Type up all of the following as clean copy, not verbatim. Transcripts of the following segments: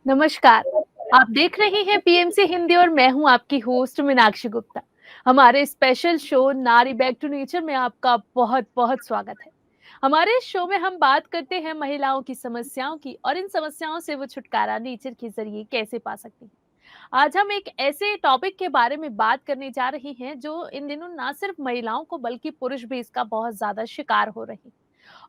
नमस्कार, आप देख रहे हैं पीएमसी हिंदी और मैं हूं आपकी होस्ट मीनाक्षी गुप्ता। हमारे स्पेशल शो नारी बैक टू नेचर में आपका बहुत-बहुत स्वागत है। हमारे इस शो में हम बात करते हैं महिलाओं की समस्याओं की और इन समस्याओं से वो छुटकारा नेचर के जरिए कैसे पा सकती हैं। आज हम एक ऐसे टॉपिक के बारे में बात करने जा रहे हैं जो इन दिनों ना सिर्फ महिलाओं को बल्कि पुरुष भी इसका बहुत ज्यादा शिकार हो रहे हैं।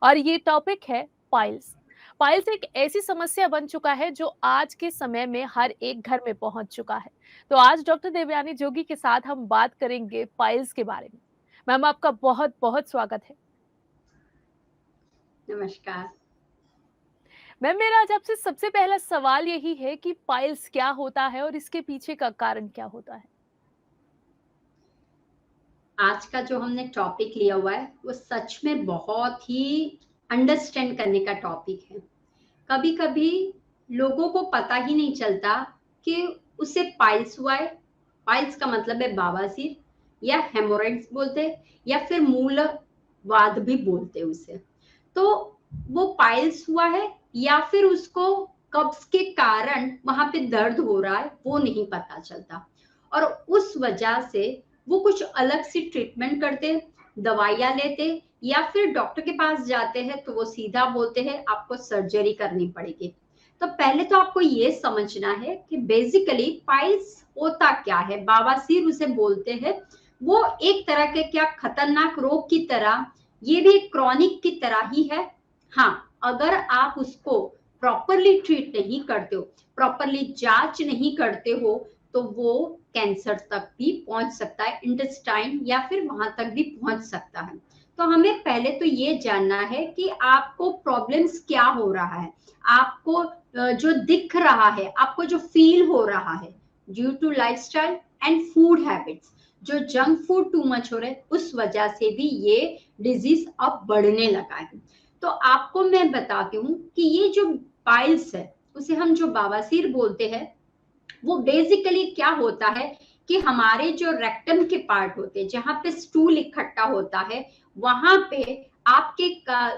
और ये टॉपिक है पाइल्स। पाइल्स एक ऐसी समस्या बन चुका है जो आज के समय में हर एक घर में पहुंच चुका है। तो आज डॉक्टर देवयानी जोगी के साथ हम बात करेंगे पाइल्स के बारे में। मैम, आपका बहुत बहुत स्वागत है। नमस्कार। मैम, मेरा आज आपसे सबसे पहला सवाल यही है कि पाइल्स क्या होता है और इसके पीछे का कारण क्या होता है। आज का जो हमने टॉपिक लिया हुआ है वो सच में बहुत ही अंडरस्टैंड करने का टॉपिक है। कभी कभी लोगों को पता ही नहीं चलता कि उसे पाइल्स हुआ है। पाइल्स का मतलब है बवासीर या हेमोरेड्स बोलते हैं या फिर मूलवाद भी बोलते हैं उसे। तो वो पाइल्स हुआ है या फिर उसको कब्ज के कारण वहां पे दर्द हो रहा है वो नहीं पता चलता, और उस वजह से वो कुछ अलग सी ट्रीटमेंट करते, दवाइयां लेते या फिर डॉक्टर के पास जाते हैं तो वो सीधा बोलते हैं आपको सर्जरी करनी पड़ेगी। तो पहले तो आपको ये समझना है कि बेसिकली पाइल्स होता क्या है, बवासीर उसे बोलते हैं। वो एक तरह के क्या खतरनाक रोग की तरह, ये भी एक क्रॉनिक की तरह ही है। हाँ, अगर आप उसको प्रॉपरली ट्रीट नहीं करते हो, प्रॉपरली जांच नहीं करते हो, तो वो कैंसर तक भी पहुंच सकता है, इंटेस्टाइन या फिर वहां तक भी पहुंच सकता है। तो हमें पहले तो ये जानना है कि आपको प्रॉब्लम्स क्या हो रहा है, आपको जो दिख रहा है, आपको जो फील हो रहा है due to lifestyle and food habits. जो जंक फूड टू मच हो रहे हैं उस वजह से भी ये डिजीज अब बढ़ने लगा है। तो आपको मैं बताती हूँ कि ये जो पाइल्स है उसे हम जो बवासीर बोलते हैं, वो बेसिकली क्या होता है कि हमारे जो रेक्टम के पार्ट होते हैं जहां पे स्टूल इकट्ठा होता है, वहां पे आपके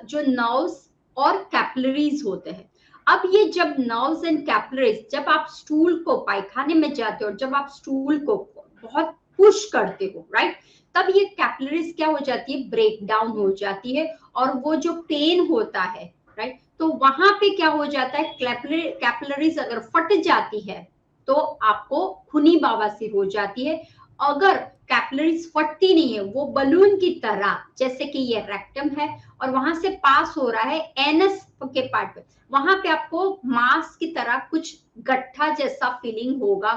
जो नर्व्स और कैपिलरीज होते हैं। अब ये जब नर्व्स एंड कैपिलरीज, जब आप स्टूल को पायखाने में जाते हो, जब आप स्टूल को बहुत पुश करते हो, राइट, तब ये कैपिलरीज क्या हो जाती है, ब्रेक डाउन हो जाती है, और वो जो पेन होता है, राइट, तो वहां पे क्या हो जाता है, कैपिलरीज अगर फट जाती है तो आपको खूनी बवासीर हो जाती है। अगर कैपिलरीज फटती नहीं है, वो बलून की तरह, जैसे कि ये रेक्टम है और वहां से पास हो रहा है एनस के पार्ट पे, वहां पे आपको मांस की तरह कुछ गट्ठा जैसा फीलिंग होगा,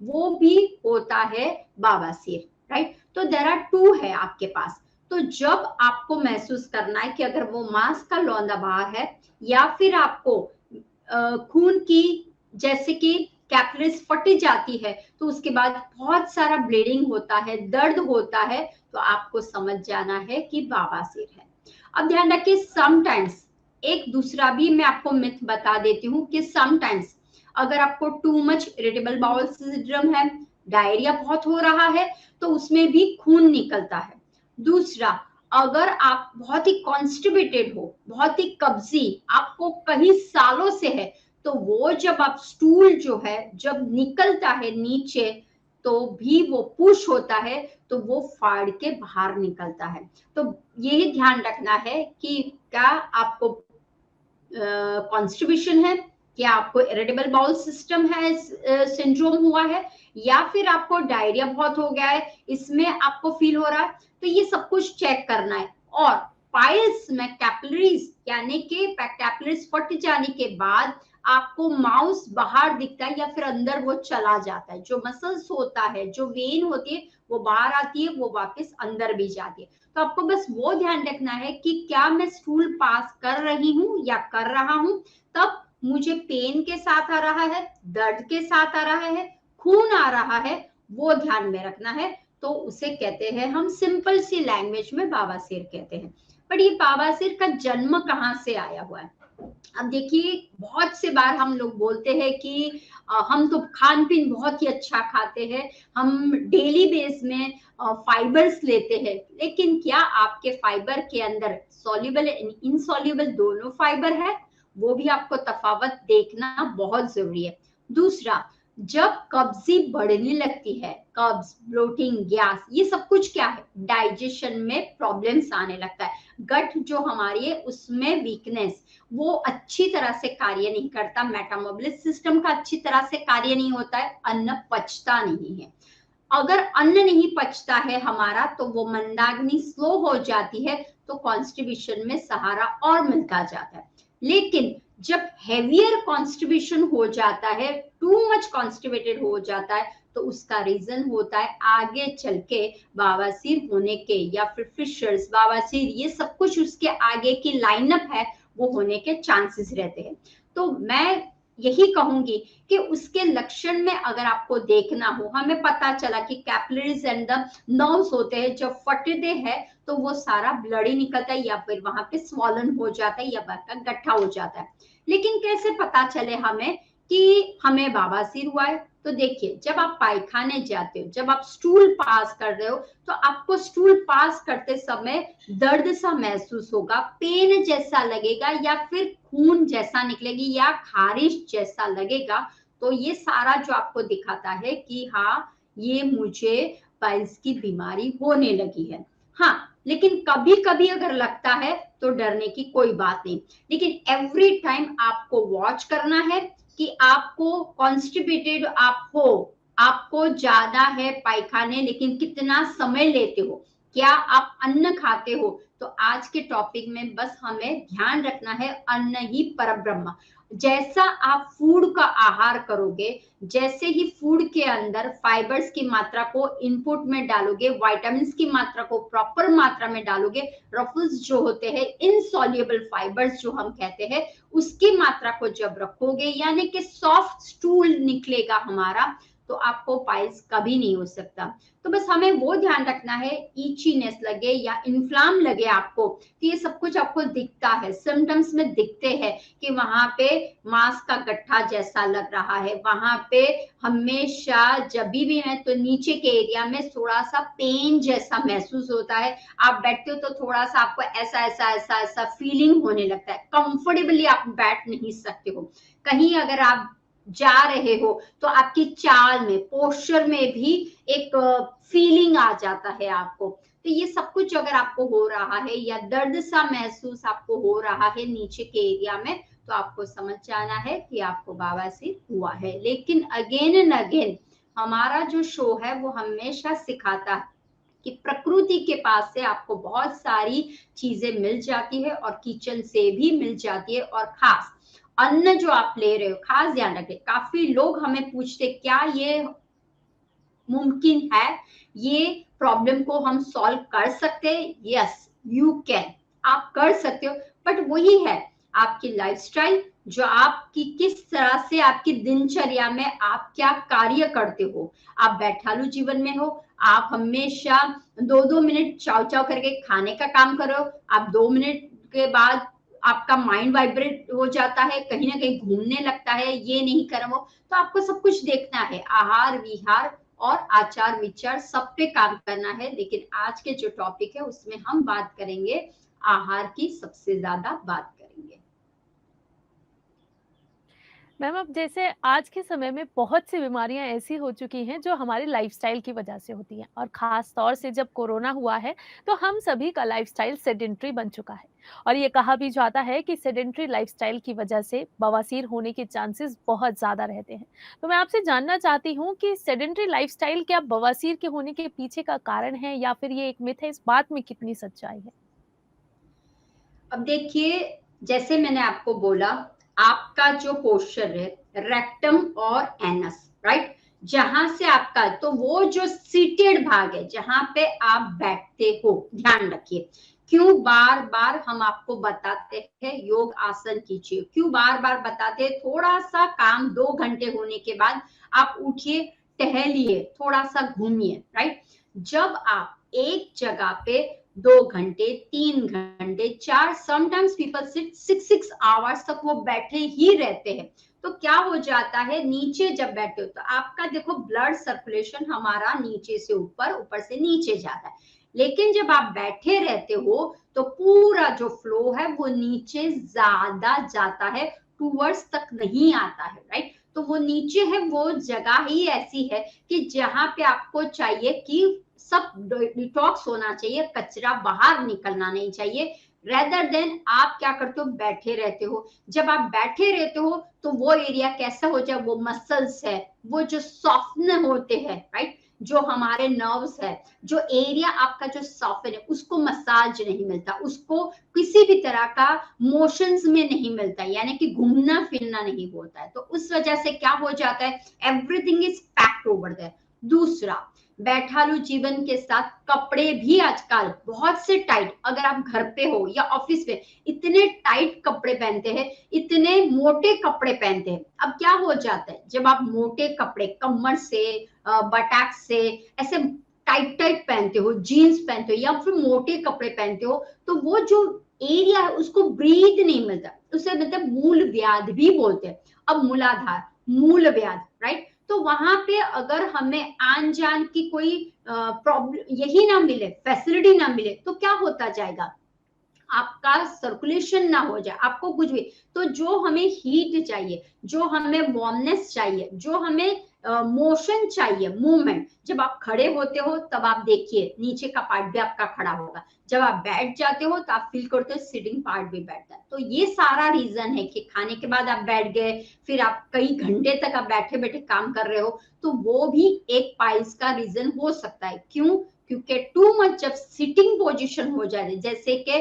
वो भी होता है बवासीर, राइट। तो देयर आर टू है आपके पास। तो जब आपको महसूस करना है कि अगर वो मांस का लौंदा बाहर है या फिर आपको खून की, जैसे कि कैपिलरीज फटी जाती है, तो उसके बाद बहुत सारा ब्लीडिंग होता है, दर्द होता है, तो आपको समझ जाना है कि बवासीर है। अब ध्यान रखिए, समटाइम्स एक दूसरा भी मैं आपको मिथ बता देती हूँ कि समटाइम्स अगर आपको too much irritable bowel syndrome है, डायरिया बहुत हो रहा है, तो उसमें भी खून निकलता है। दूसरा, अगर आप बहुत ही कॉन्स्टिपेटेड हो, बहुत ही कब्जी आपको कई सालों से है, तो वो जब आप स्टूल जो है जब निकलता है नीचे, तो भी वो पुश होता है, तो वो फाड़ के बाहर निकलता है। तो यही ध्यान रखना है कि क्या आपको कॉन्स्टिपेशन है, क्या आपको इरिटेबल बाउल सिस्टम है, सिंड्रोम हुआ है, या फिर आपको डायरिया बहुत हो गया है, इसमें आपको फील हो रहा है, तो ये सब कुछ चेक करना है। और पाइल्स में कैपिलरीज यानी कि कैपिलरीज फट जाने के बाद आपको माउस बाहर दिखता है या फिर अंदर वो चला जाता है, जो मसल्स होता है, जो वेन होती है, वो बाहर आती है, वो वापस अंदर भी जाती है। तो आपको बस वो ध्यान रखना है कि क्या मैं स्टूल पास कर रही हूँ या कर रहा हूँ, तब मुझे पेन के साथ आ रहा है, दर्द के साथ आ रहा है, खून आ रहा है, वो ध्यान में रखना है। तो उसे कहते हैं हम सिंपल सी लैंग्वेज में बवासीर कहते हैं। बट ये बवासीर का जन्म कहाँ से आया हुआ है? अब देखिए, बहुत से बार हम लोग बोलते हैं कि हम तो खान-पीन बहुत ही अच्छा खाते हैं, हम डेली बेस में फाइबर्स लेते हैं, लेकिन क्या आपके फाइबर के अंदर सॉल्युबल इनसॉल्युबल दोनों फाइबर है? वो भी आपको तफावत देखना बहुत ज़रूरी है। दूसरा, जब कब्ज़ी बढ़ने लगती है, कब्ज़, ब्लोटिंग, गैस, ये सब कुछ क्या है? डाइजेशन में प्रॉब्लम्स आने लगता है। गट जो हमारी है उसमें वीकनेस, वो अच्छी तरह से कार्य नहीं करता, मेटाबॉलिक सिस्टम का अच्छी तरह से कार्य नहीं होता है, अन्न पचता नहीं है। अगर अन्न नहीं पचता है हमारा तो वो मंदाग्नि स्लो हो जाती है, तो कॉन्स्टिपेशन में सहारा और मिलता जाता है। लेकिन जब हेवियर कॉन्स्टिपेशन हो जाता है, टू मच कॉन्स्टिपेटेड हो जाता है, तो उसका रीजन होता है आगे चल के बवासीर होने के, या फिर फिशर्स, बवासीर, ये सब कुछ उसके आगे की लाइनअप है, वो होने के चांसेस रहते हैं। तो मैं यही कहूंगी कि उसके लक्षण में अगर आपको देखना हो, हमें पता चला कि कैपिलरीज एंड द नर्व्स होते हैं, जब फटते हैं तो वो सारा ब्लड ही निकलता है, या फिर वहां पे स्वॉलन हो जाता है, या का गट्ठा हो जाता है। लेकिन कैसे पता चले हमें कि हमें बवासीर हुआ है? तो देखिए, जब आप पायखाने जाते हो, जब आप स्टूल पास कर रहे हो, तो आपको स्टूल पास करते समय दर्द सा महसूस होगा, पेन जैसा लगेगा, या फिर खून जैसा निकलेगी, या खारिश जैसा लगेगा। तो ये सारा जो आपको दिखाता है कि हाँ, ये मुझे पाइल्स की बीमारी होने लगी है। हाँ, लेकिन कभी कभी अगर लगता है तो डरने की कोई बात नहीं, लेकिन एवरी टाइम आपको वॉच करना है कि आपको कॉन्स्टिपेटेड आप हो, आपको ज्यादा है पायखाने, लेकिन कितना समय लेते हो, क्या आप अन्न खाते हो? तो आज के टॉपिक में बस हमें ध्यान रखना है, अन्न ही परब्रह्म। जैसा आप फूड का आहार करोगे, जैसे ही फूड के अंदर फाइबर्स की मात्रा को इनपुट में डालोगे, विटामिन्स की मात्रा को प्रॉपर मात्रा में डालोगे, रफल्स जो होते हैं इनसॉल्युबल फाइबर्स जो हम कहते हैं, उसकी मात्रा को जब रखोगे, यानी कि सॉफ्ट स्टूल निकलेगा हमारा, तो आपको पाइल्स कभी नहीं हो सकता। तो बस हमें वो ध्यान रखना है, ईचीनेस लगे या इन्फ्लाम लगे आपको, तो ये सब कुछ आपको दिखता है, सिम्टम्स में दिखते हैं कि वहां पे मांस का गट्ठा जैसा लग रहा है, वहां पे हमेशा जब भी है तो नीचे के एरिया में थोड़ा सा पेन जैसा महसूस होता है, आप बैठते हो तो थोड़ा सा आपको ऐसा ऐसा ऐसा ऐसा फीलिंग होने लगता है, कंफर्टेबली आप बैठ नहीं सकते हो। कहीं अगर आप जा रहे हो तो आपकी चाल में, पोस्चर में भी एक फीलिंग आ जाता है आपको। तो ये सब कुछ अगर आपको हो रहा है, या दर्द सा महसूस आपको हो रहा है नीचे के एरिया में, तो आपको समझ जाना है कि आपको बवासीर हुआ है। लेकिन अगेन एंड अगेन हमारा जो शो है वो हमेशा सिखाता है कि प्रकृति के पास से आपको बहुत सारी चीजें मिल जाती है, और किचन से भी मिल जाती है, और खास अन्न जो आप ले रहे हो, खास ध्यान रखें। काफी लोग हमें पूछते क्या ये मुमकिन है, ये प्रॉब्लम को हम सॉल्व कर सकते हैं? यस, यू कैन, आप कर सकते हो। बट वही है आपकी लाइफस्टाइल, जो आपकी किस तरह से आपकी दिनचर्या में आप क्या कार्य करते हो। आप बैठालू जीवन में हो, आप हमेशा 2-2 मिनट चाव चाव करके खाने का काम करो, आप 2 मिनट के बाद आपका माइंड वाइब्रेट हो जाता है, कहीं ना कहीं घूमने लगता है, ये नहीं करो। तो आपको सब कुछ देखना है, आहार विहार और आचार विचार सब पे काम करना है। लेकिन आज के जो टॉपिक है उसमें हम बात करेंगे, आहार की सबसे ज्यादा बात करेंगे। मैम, अब जैसे आज के समय में बहुत सी बीमारियां ऐसी हो चुकी हैं जो हमारी लाइफस्टाइल की वजह से होती हैं, और खास तौर से जब कोरोना हुआ है तो हम सभी का लाइफस्टाइल सेडेंट्री बन चुका है। और ये कहा भी जाता है कि सेडेंट्री लाइफस्टाइल की वजह से बवासीर होने के चांसेस बहुत ज्यादा रहते हैं। तो मैं आपसे जानना चाहती हूँ कि सेडेंट्री लाइफस्टाइल क्या बवासीर के होने के पीछे का कारण है, या फिर ये एक मिथ है? इस बात में कितनी सच्चाई है? अब देखिए, जैसे मैंने आपको बोला, आपका जो पोस्चर है, रेक्टम और एनस, राइट, जहां से आपका, तो वो जो सीटेड भाग है जहां पे आप बैठते हो, ध्यान रखिए। क्यों बार बार हम आपको बताते हैं योग आसन कीजिए, क्यों बार बार बताते हैं थोड़ा सा काम 2 घंटे होने के बाद आप उठिए, टहलिए, थोड़ा सा घूमिए, राइट। जब आप एक जगह पे 2 घंटे, 3 घंटे, 4, समटाइम्स पीपल सिट 6 आवर्स तक वो बैठे ही रहते हैं। तो क्या हो जाता है, नीचे जब बैठे हो तो आपका देखो ब्लड सर्कुलेशन हमारा नीचे से ऊपर, ऊपर से नीचे जाता है, लेकिन जब आप बैठे रहते हो तो पूरा जो फ्लो है वो नीचे ज्यादा जाता है, टूवर्ड्स तक नहीं आता है, राइट। तो वो नीचे है, वो जगह ही ऐसी है कि जहां पे आपको चाहिए कि सब डिटॉक्स होना चाहिए, कचरा बाहर निकलना नहीं चाहिए, रेदर देन आप क्या करते हो, बैठे रहते हो। जब आप बैठे रहते हो तो वो एरिया कैसा हो जाए, वो मसल्स है, वो जो सॉफ्टन होते हैं, राइट, जो हमारे नर्व्स है, जो एरिया आपका जो सॉफ्टन है, उसको मसाज नहीं मिलता, उसको किसी भी तरह का मोशंस में नहीं मिलता, यानी कि घूमना फिरना नहीं होता है। तो उस वजह से क्या हो जाता है, everything is packed over there. दूसरा, बैठालू जीवन के साथ कपड़े भी आजकल बहुत से टाइट, अगर आप घर पे हो या ऑफिस में, इतने टाइट कपड़े पहनते हैं, इतने मोटे कपड़े पहनते हैं। अब क्या हो जाता है, जब आप मोटे कपड़े कमर से बटाक से ऐसे टाइट टाइट पहनते हो, जीन्स पहनते हो या फिर मोटे कपड़े पहनते हो, तो वो जो एरिया है उसको ब्रीथ नहीं मिलता, उसे मतलब मूल व्याध भी बोलते हैं। अब मूलाधार, मूल व्याध, राइट। तो वहां पे अगर हमें आन जान की कोई प्रॉब्लम यही ना मिले, फैसिलिटी ना मिले, तो क्या होता जाएगा, आपका सर्कुलेशन ना हो जाए, आपको कुछ भी। तो जो हमें हीट चाहिए, जो हमें वार्मनेस चाहिए, जो हमें मोशन चाहिए, मूवमेंट, जब आप खड़े होते हो तब आप देखिए नीचे का पार्ट भी आपका खड़ा होगा, जब आप बैठ जाते हो तो आप फील करते हो सिटिंग पार्ट भी बैठता है। तो ये सारा रीजन है कि खाने के बाद आप बैठ गए, फिर आप कई घंटे तक आप बैठे बैठे काम कर रहे हो, तो वो भी एक पाइल्स का रीजन हो सकता है। क्यों, क्योंकि टू मच जब सिटिंग पोजीशन हो जाए, जैसे कि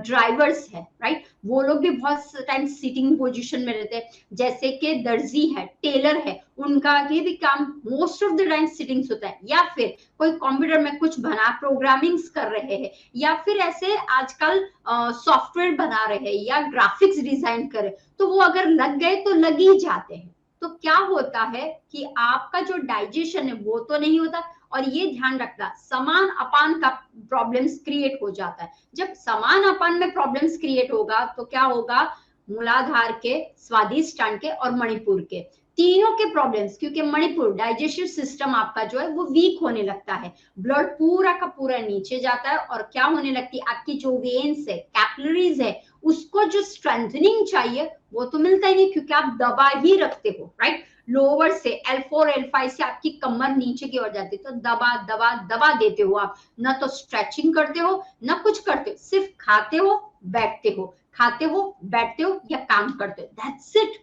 ड्राइवर्स है, राइट, वो लोग भी बहुत टाइम सिटिंग पोजीशन में रहते हैं, जैसे कि दर्जी है, टेलर है, उनका ये भी काम most of the time sittings होता है, या फिर कोई कंप्यूटर में कुछ बना प्रोग्रामिंग्स कर रहे हैं, या फिर ऐसे आजकल सॉफ्टवेयर बना रहे हैं या ग्राफिक्स डिजाइन कर रहे, तो वो अगर लग गए तो लग ही जाते हैं। तो क्या होता है कि आपका जो डाइजेशन है वो तो नहीं होता, और ये ध्यान रखना, समान अपान का प्रॉब्लम्स क्रिएट हो जाता है। जब समान अपान में प्रॉब्लम्स क्रिएट होगा तो क्या होगा, मूलाधार के, स्वादिष्टान के और मणिपुर के, तीनों के प्रॉब्लम्स, क्योंकि मणिपुर डाइजेस्टिव सिस्टम आपका जो है वो वीक होने लगता है, ब्लड पूरा का पूरा नीचे जाता है, और क्या होने लगती है, आपकी जो वेन्स है, कैपिलरीज है, उसको जो स्ट्रेंथनिंग चाहिए वो तो मिलता ही नहीं, क्योंकि आप दबा ही रखते हो, राइट। लोअर से L4 L5 से आपकी कमर नीचे की ओर जाती है, तो दबा दबा दबा देते हो आप, ना तो स्ट्रेचिंग करते हो ना कुछ करते हो, सिर्फ खाते हो बैठते हो, खाते हो बैठते हो या काम करते हो, दैट्स इट।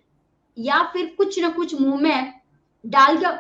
या फिर कुछ ना कुछ मुंह में डाल के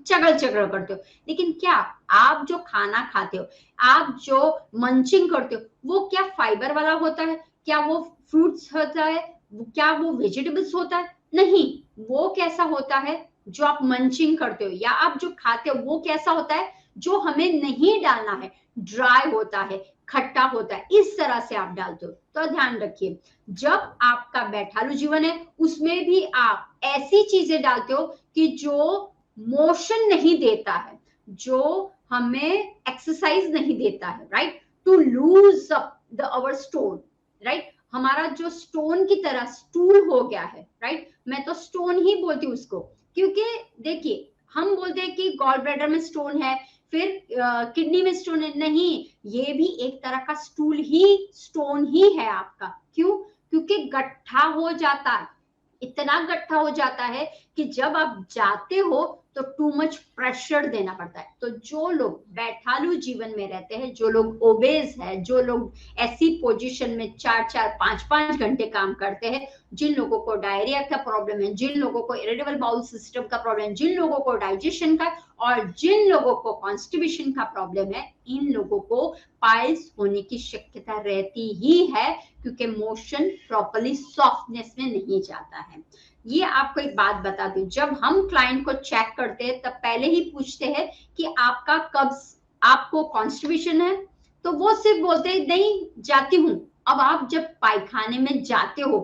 चगल चगल करते हो। लेकिन क्या आप जो खाना खाते हो, आप जो मंचिंग करते हो, वो क्या फाइबर वाला होता है, क्या वो फ्रूट्स होता है, क्या वो वेजिटेबल्स होता है, नहीं। वो कैसा होता है, जो आप मंचिंग करते हो या आप जो खाते हो वो कैसा होता है, जो हमें नहीं डालना है, ड्राई होता है, खट्टा होता है, इस तरह से आप डालते हो। तो ध्यान रखिए, जब आपका बैठालू जीवन है उसमें भी आप ऐसी चीजें डालते हो कि जो मोशन नहीं देता है, जो हमें एक्सरसाइज नहीं देता है, right, to lose up the our stone, right. हमारा जो स्टोन की तरह स्टूल हो गया है, राइट, मैं तो स्टोन ही बोलती हूँ उसको, क्योंकि देखिए हम बोलते हैं कि गॉल ब्लैडर में स्टोन है, फिर किडनी में स्टोन है, नहीं, ये भी एक तरह का स्टूल ही, स्टोन ही है आपका। क्यों, क्योंकि गट्ठा हो जाता है, इतना गट्ठा हो जाता है कि जब आप जाते हो तो टू मच प्रेशर देना पड़ता है। तो जो लोग बैठालू जीवन में रहते हैं, जो लोग ओबेज है, जो लोग ऐसी पोजीशन में 4-4 5-5 घंटे काम करते हैं, जिन लोगों को डायरिया का प्रॉब्लम है, जिन लोगों को इरिटेबल बाउल सिस्टम का प्रॉब्लम है, जिन लोगों को डाइजेशन का, और जिन लोगों को कॉन्स्टिपेशन का प्रॉब्लम है, इन लोगों को पाइल्स होने की शक्यता रहती ही है, क्योंकि मोशन प्रॉपर्ली सॉफ्टनेस में नहीं जाता है। ये आपको एक बात बता दूं, जब हम क्लाइंट को चेक करते हैं तब पहले ही पूछते हैं कि आपका कब, आपको कॉन्स्टिपेशन है, तो वो सिर्फ बोलते हैं नहीं जाती हूँ। अब आप जब पायखाने में जाते हो,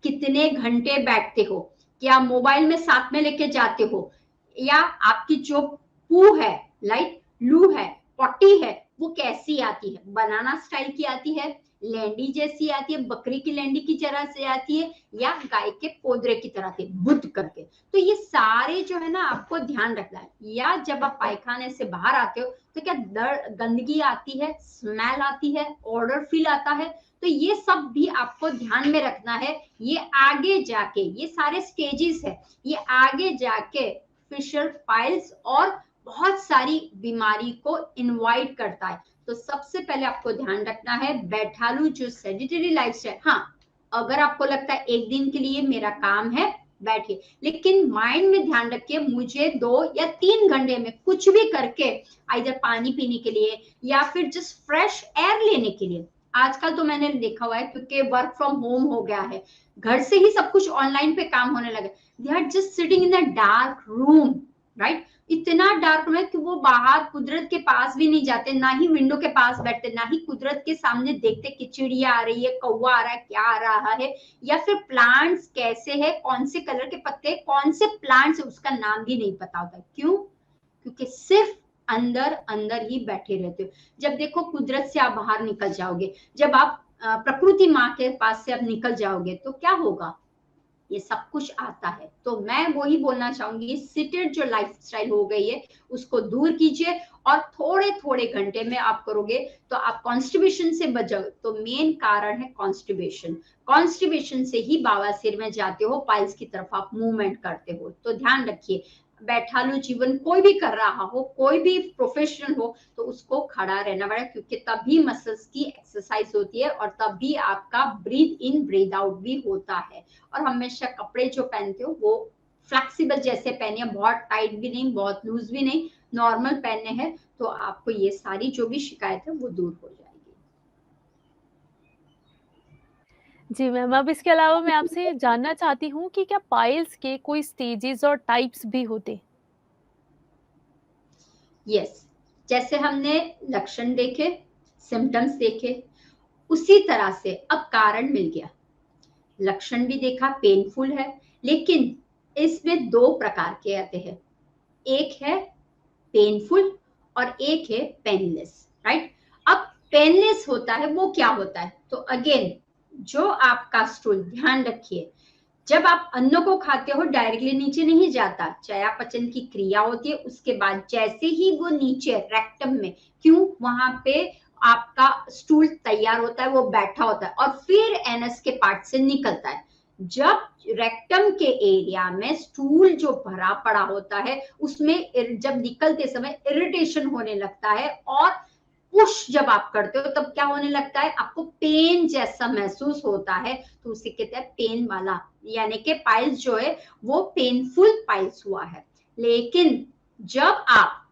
कितने घंटे बैठते हो, क्या मोबाइल में साथ में लेके जाते हो, या आपकी जो पू है, लाइक लू है, पॉटी है, वो कैसी आती है, बनाना स्टाइल की आती है, लेंडी जैसी आती है, बकरी की लेंडी की तरह से आती है, या गाय के पोदरे की तरह से बुद्ध करके। तो ये सारे जो है ना आपको ध्यान रखना है। या जब आप पायखाने से बाहर आते हो तो क्या गंदगी आती है, स्मेल आती है, ऑर्डर फील आता है, तो ये सब भी आपको ध्यान में रखना है। ये आगे जाके, ये सारे स्टेजेस है, ये आगे जाके फिशर पाइल्स और बहुत सारी बीमारी को इनवाइट करता है। तो सबसे पहले आपको ध्यान रखना है बैठालू जो सेडेंटरी लाइफस्टाइल, हाँ अगर आपको लगता है एक दिन के लिए मेरा काम है बैठिए, लेकिन माइंड में ध्यान रखिए मुझे 2 या 3 घंटे में कुछ भी करके इधर पानी पीने के लिए या फिर जस्ट फ्रेश एयर लेने के लिए। आजकल तो मैंने देखा हुआ है क्योंकि वर्क फ्रॉम होम हो गया है, घर से ही सब कुछ ऑनलाइन पे काम होने लगे, they are just sitting in a dark room, right. इतना डार्क में कि वो बाहर कुदरत के पास भी नहीं जाते, ना ही विंडो के पास बैठते, ना ही कुदरत के सामने देखते कि चिड़िया आ रही है, कौवा आ रहा है, क्या आ रहा है, या फिर प्लांट्स कैसे है, कौन से कलर के पत्ते, कौन से प्लांट्स उसका नाम भी नहीं पता होता। क्यों? क्योंकि सिर्फ अंदर अंदर ही बैठे रहते हो। जब देखो कुदरत से आप बाहर निकल जाओगे, जब आप प्रकृति माँ के पास से अब निकल जाओगे तो क्या होगा, ये सब कुछ आता है। तो मैं वही बोलना चाहूंगी, सिटेड जो लाइफस्टाइल हो गई है उसको दूर कीजिए, और थोड़े थोड़े घंटे में आप करोगे तो आप कॉन्स्टिपेशन से बचो। तो मेन कारण है कॉन्स्टिपेशन, कॉन्स्टिपेशन से ही बवासीर में जाते हो, पाइल्स की तरफ आप मूवमेंट करते हो। तो ध्यान रखिए, बैठालू जीवन कोई भी कर रहा हो, कोई भी प्रोफेशनल हो, तो उसको खड़ा रहना पड़ेगा, क्योंकि तभी मसल्स की एक्सरसाइज होती है और तभी आपका ब्रीथ इन ब्रीथ आउट भी होता है। और हमेशा कपड़े जो पहनते हो वो फ्लेक्सिबल जैसे पहनिए, बहुत टाइट भी नहीं, बहुत लूज भी नहीं, नॉर्मल पहनने हैं, तो आपको ये सारी जो भी शिकायत है वो दूर हो जाएगी। जी मैम, अब इसके अलावा मैं आपसे जानना चाहती हूँ कि क्या पाइल्स के कोई स्टेजेस और टाइप्स भी होते? यस, जैसे हमने लक्षण देखे, सिम्टम्स देखे, उसी तरह से अब कारण मिल गया। लक्षण भी देखा, पेनफुल है, लेकिन इसमें 2 प्रकार के आते हैं, एक है पेनफुल और एक है पेनलेस, राइट। अब पेनलेस होता है वो क्या होता है, तो अगेन जो आपका स्टूल, ध्यान रखिए जब आप अन्न को खाते हो डायरेक्टली नीचे नहीं जाता, चयापचय की क्रिया होती है, उसके बाद जैसे ही वो नीचे रेक्टम में, क्यों, वहां पे आपका स्टूल तैयार होता है, वो बैठा होता है और फिर एनस के पार्ट से निकलता है। जब रेक्टम के एरिया में स्टूल जो भरा पड़ा होता है उसमें जब निकलते समय इरिटेशन होने लगता है, और पुश जब आप करते हो तब क्या होने लगता है, आपको पेन जैसा महसूस होता है, तो उसे कहते हैं पेन वाला, यानी कि पाइल्स जो है वो पेनफुल पाइल्स हुआ है। लेकिन जब आप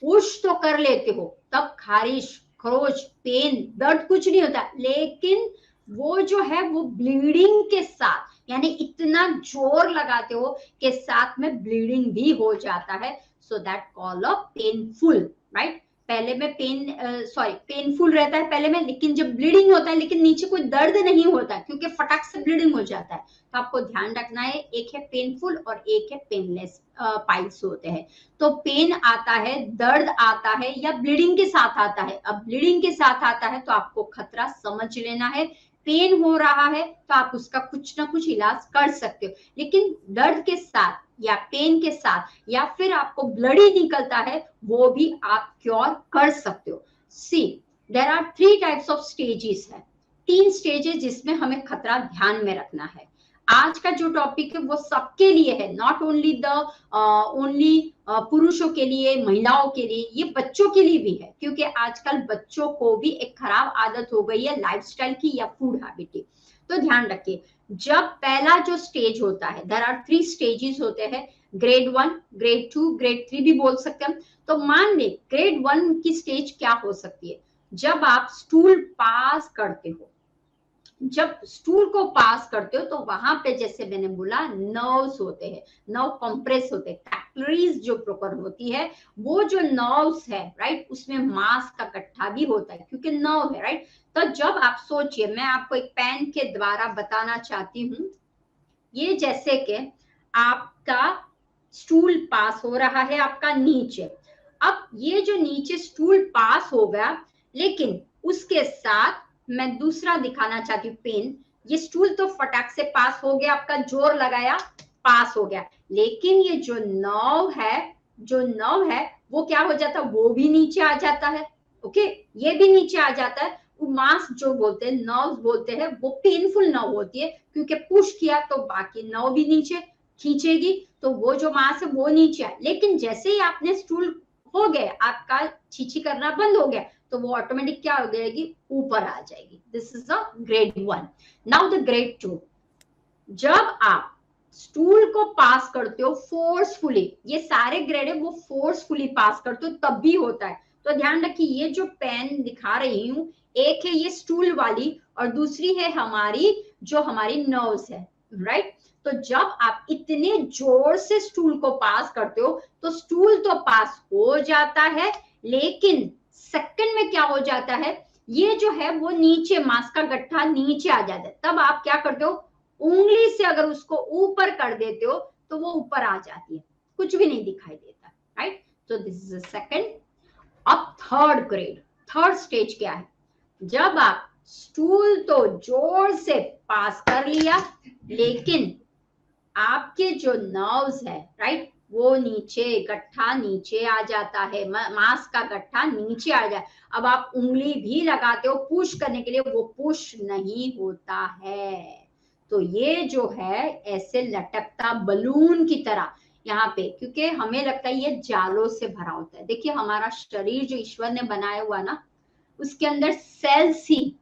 पुश तो कर लेते हो तब खारिश, खरोच, पेन, दर्द कुछ नहीं होता, लेकिन वो जो है वो ब्लीडिंग के साथ, यानी इतना जोर लगाते हो कि साथ में ब्लीडिंग भी हो जाता है, so that call a painful, right. पहले में पेनफुल रहता है पहले में, लेकिन जब ब्लीडिंग होता है लेकिन नीचे कोई दर्द नहीं होता क्योंकि फटाक से ब्लीडिंग हो जाता है। तो आपको ध्यान रखना है, एक है पेनफुल और एक है पेनलेस पाइल्स होते हैं। तो पेन आता है, दर्द आता है, या ब्लीडिंग के साथ आता है। अब ब्लीडिंग के साथ आता है तो आपको खतरा समझ लेना है, पेन हो रहा है तो आप उसका कुछ ना कुछ इलाज कर सकते हो, लेकिन दर्द के साथ या पेन के साथ या फिर आपको ब्लड ही निकलता है, वो भी आप क्योर कर सकते हो। See, there are 3 types of stages है, 3 स्टेजेस जिसमें हमें खतरा ध्यान में रखना है। आज का जो टॉपिक है वो सबके लिए है, नॉट ओनली द ओनली पुरुषों के लिए, महिलाओं के लिए, ये बच्चों के लिए भी है, क्योंकि आजकल बच्चों को भी एक खराब आदत हो गई है लाइफस्टाइल की या फूड हैबिट की। तो ध्यान रखिए, जब पहला जो स्टेज होता है, देयर आर 3 स्टेजेस होते हैं, ग्रेड 1, ग्रेड 2, ग्रेड 3 भी बोल सकते हैं। तो मान ले ग्रेड 1 की स्टेज क्या हो सकती है, जब आप स्टूल पास करते हो, जब स्टूल को पास करते हो तो वहां पे जैसे मैंने बोला नर्व्स होते हैं, नर्व कंप्रेस होते हैं, कैपिलरीज जो प्रॉपर होती है, वो जो नर्व्स है, राइट, उसमें मांस का गट्ठा भी होता है क्योंकि नर्व है, राइट। तो जब आप सोचिए, मैं आपको एक पेन के द्वारा बताना चाहती हूँ, ये जैसे कि आपका स्टूल पास हो रहा है आपका नीचे, अब ये जो नीचे स्टूल पास हो गया, लेकिन उसके साथ मैं दूसरा दिखाना चाहती हूँ पेन। ये स्टूल तो फटाक से पास हो गया, आपका जोर लगाया, पास हो गया, लेकिन ये जो नर्व है वो क्या हो जाता है, वो भी नीचे आ जाता है। ओके, ये भी नीचे आ जाता है। वो मांस जो बोलते हैं, नर्व बोलते हैं, वो पेनफुल नर्व होती है, क्योंकि पुश किया तो बाकी नर्व भी नीचे खींचेगी, तो वो जो मांस है वो नीचे है। लेकिन जैसे ही आपने स्टूल हो गए, आपका छीछी करना बंद हो गया, तो वो ऑटोमेटिक क्या हो जाएगी, ऊपर आ जाएगी। This is the grade 1। Now the grade 2, जब आप स्टूल को पास करते हो फोर्सफुली, ये सारे ग्रेड है वो फोर्सफुली पास करते हो तब भी होता है। तो ध्यान रखिए, ये जो पेन दिखा रही हूं, एक है ये स्टूल वाली और दूसरी है हमारी जो हमारी नर्व्स है, राइट। तो जब आप इतने जोर से स्टूल को पास करते हो तो स्टूल तो पास हो जाता है, लेकिन सेकंड में क्या हो जाता है, ये जो है वो नीचे मांस का गट्ठा नीचे आ जाता है। तब आप क्या करते हो, उंगली से अगर उसको ऊपर कर देते हो तो वो ऊपर आ जाती है, कुछ भी नहीं दिखाई देता, राइट। तो दिस इज सेकंड। अब थर्ड ग्रेड, थर्ड स्टेज क्या है, जब आप स्टूल तो जोर से पास कर लिया, लेकिन आपके जो नर्व्स है, राइट, वो नीचे गट्ठा नीचे आ जाता है, मांस का गट्ठा नीचे आ जाए। अब आप उंगली भी लगाते हो पुश करने के लिए, वो पुश नहीं होता है। तो ये जो है ऐसे लटकता बलून की तरह यहाँ पे, क्योंकि हमें लगता है ये जालों से भरा होता है। देखिए हमारा शरीर जो ईश्वर ने बनाया हुआ ना, उसके अंदर सेल्स ही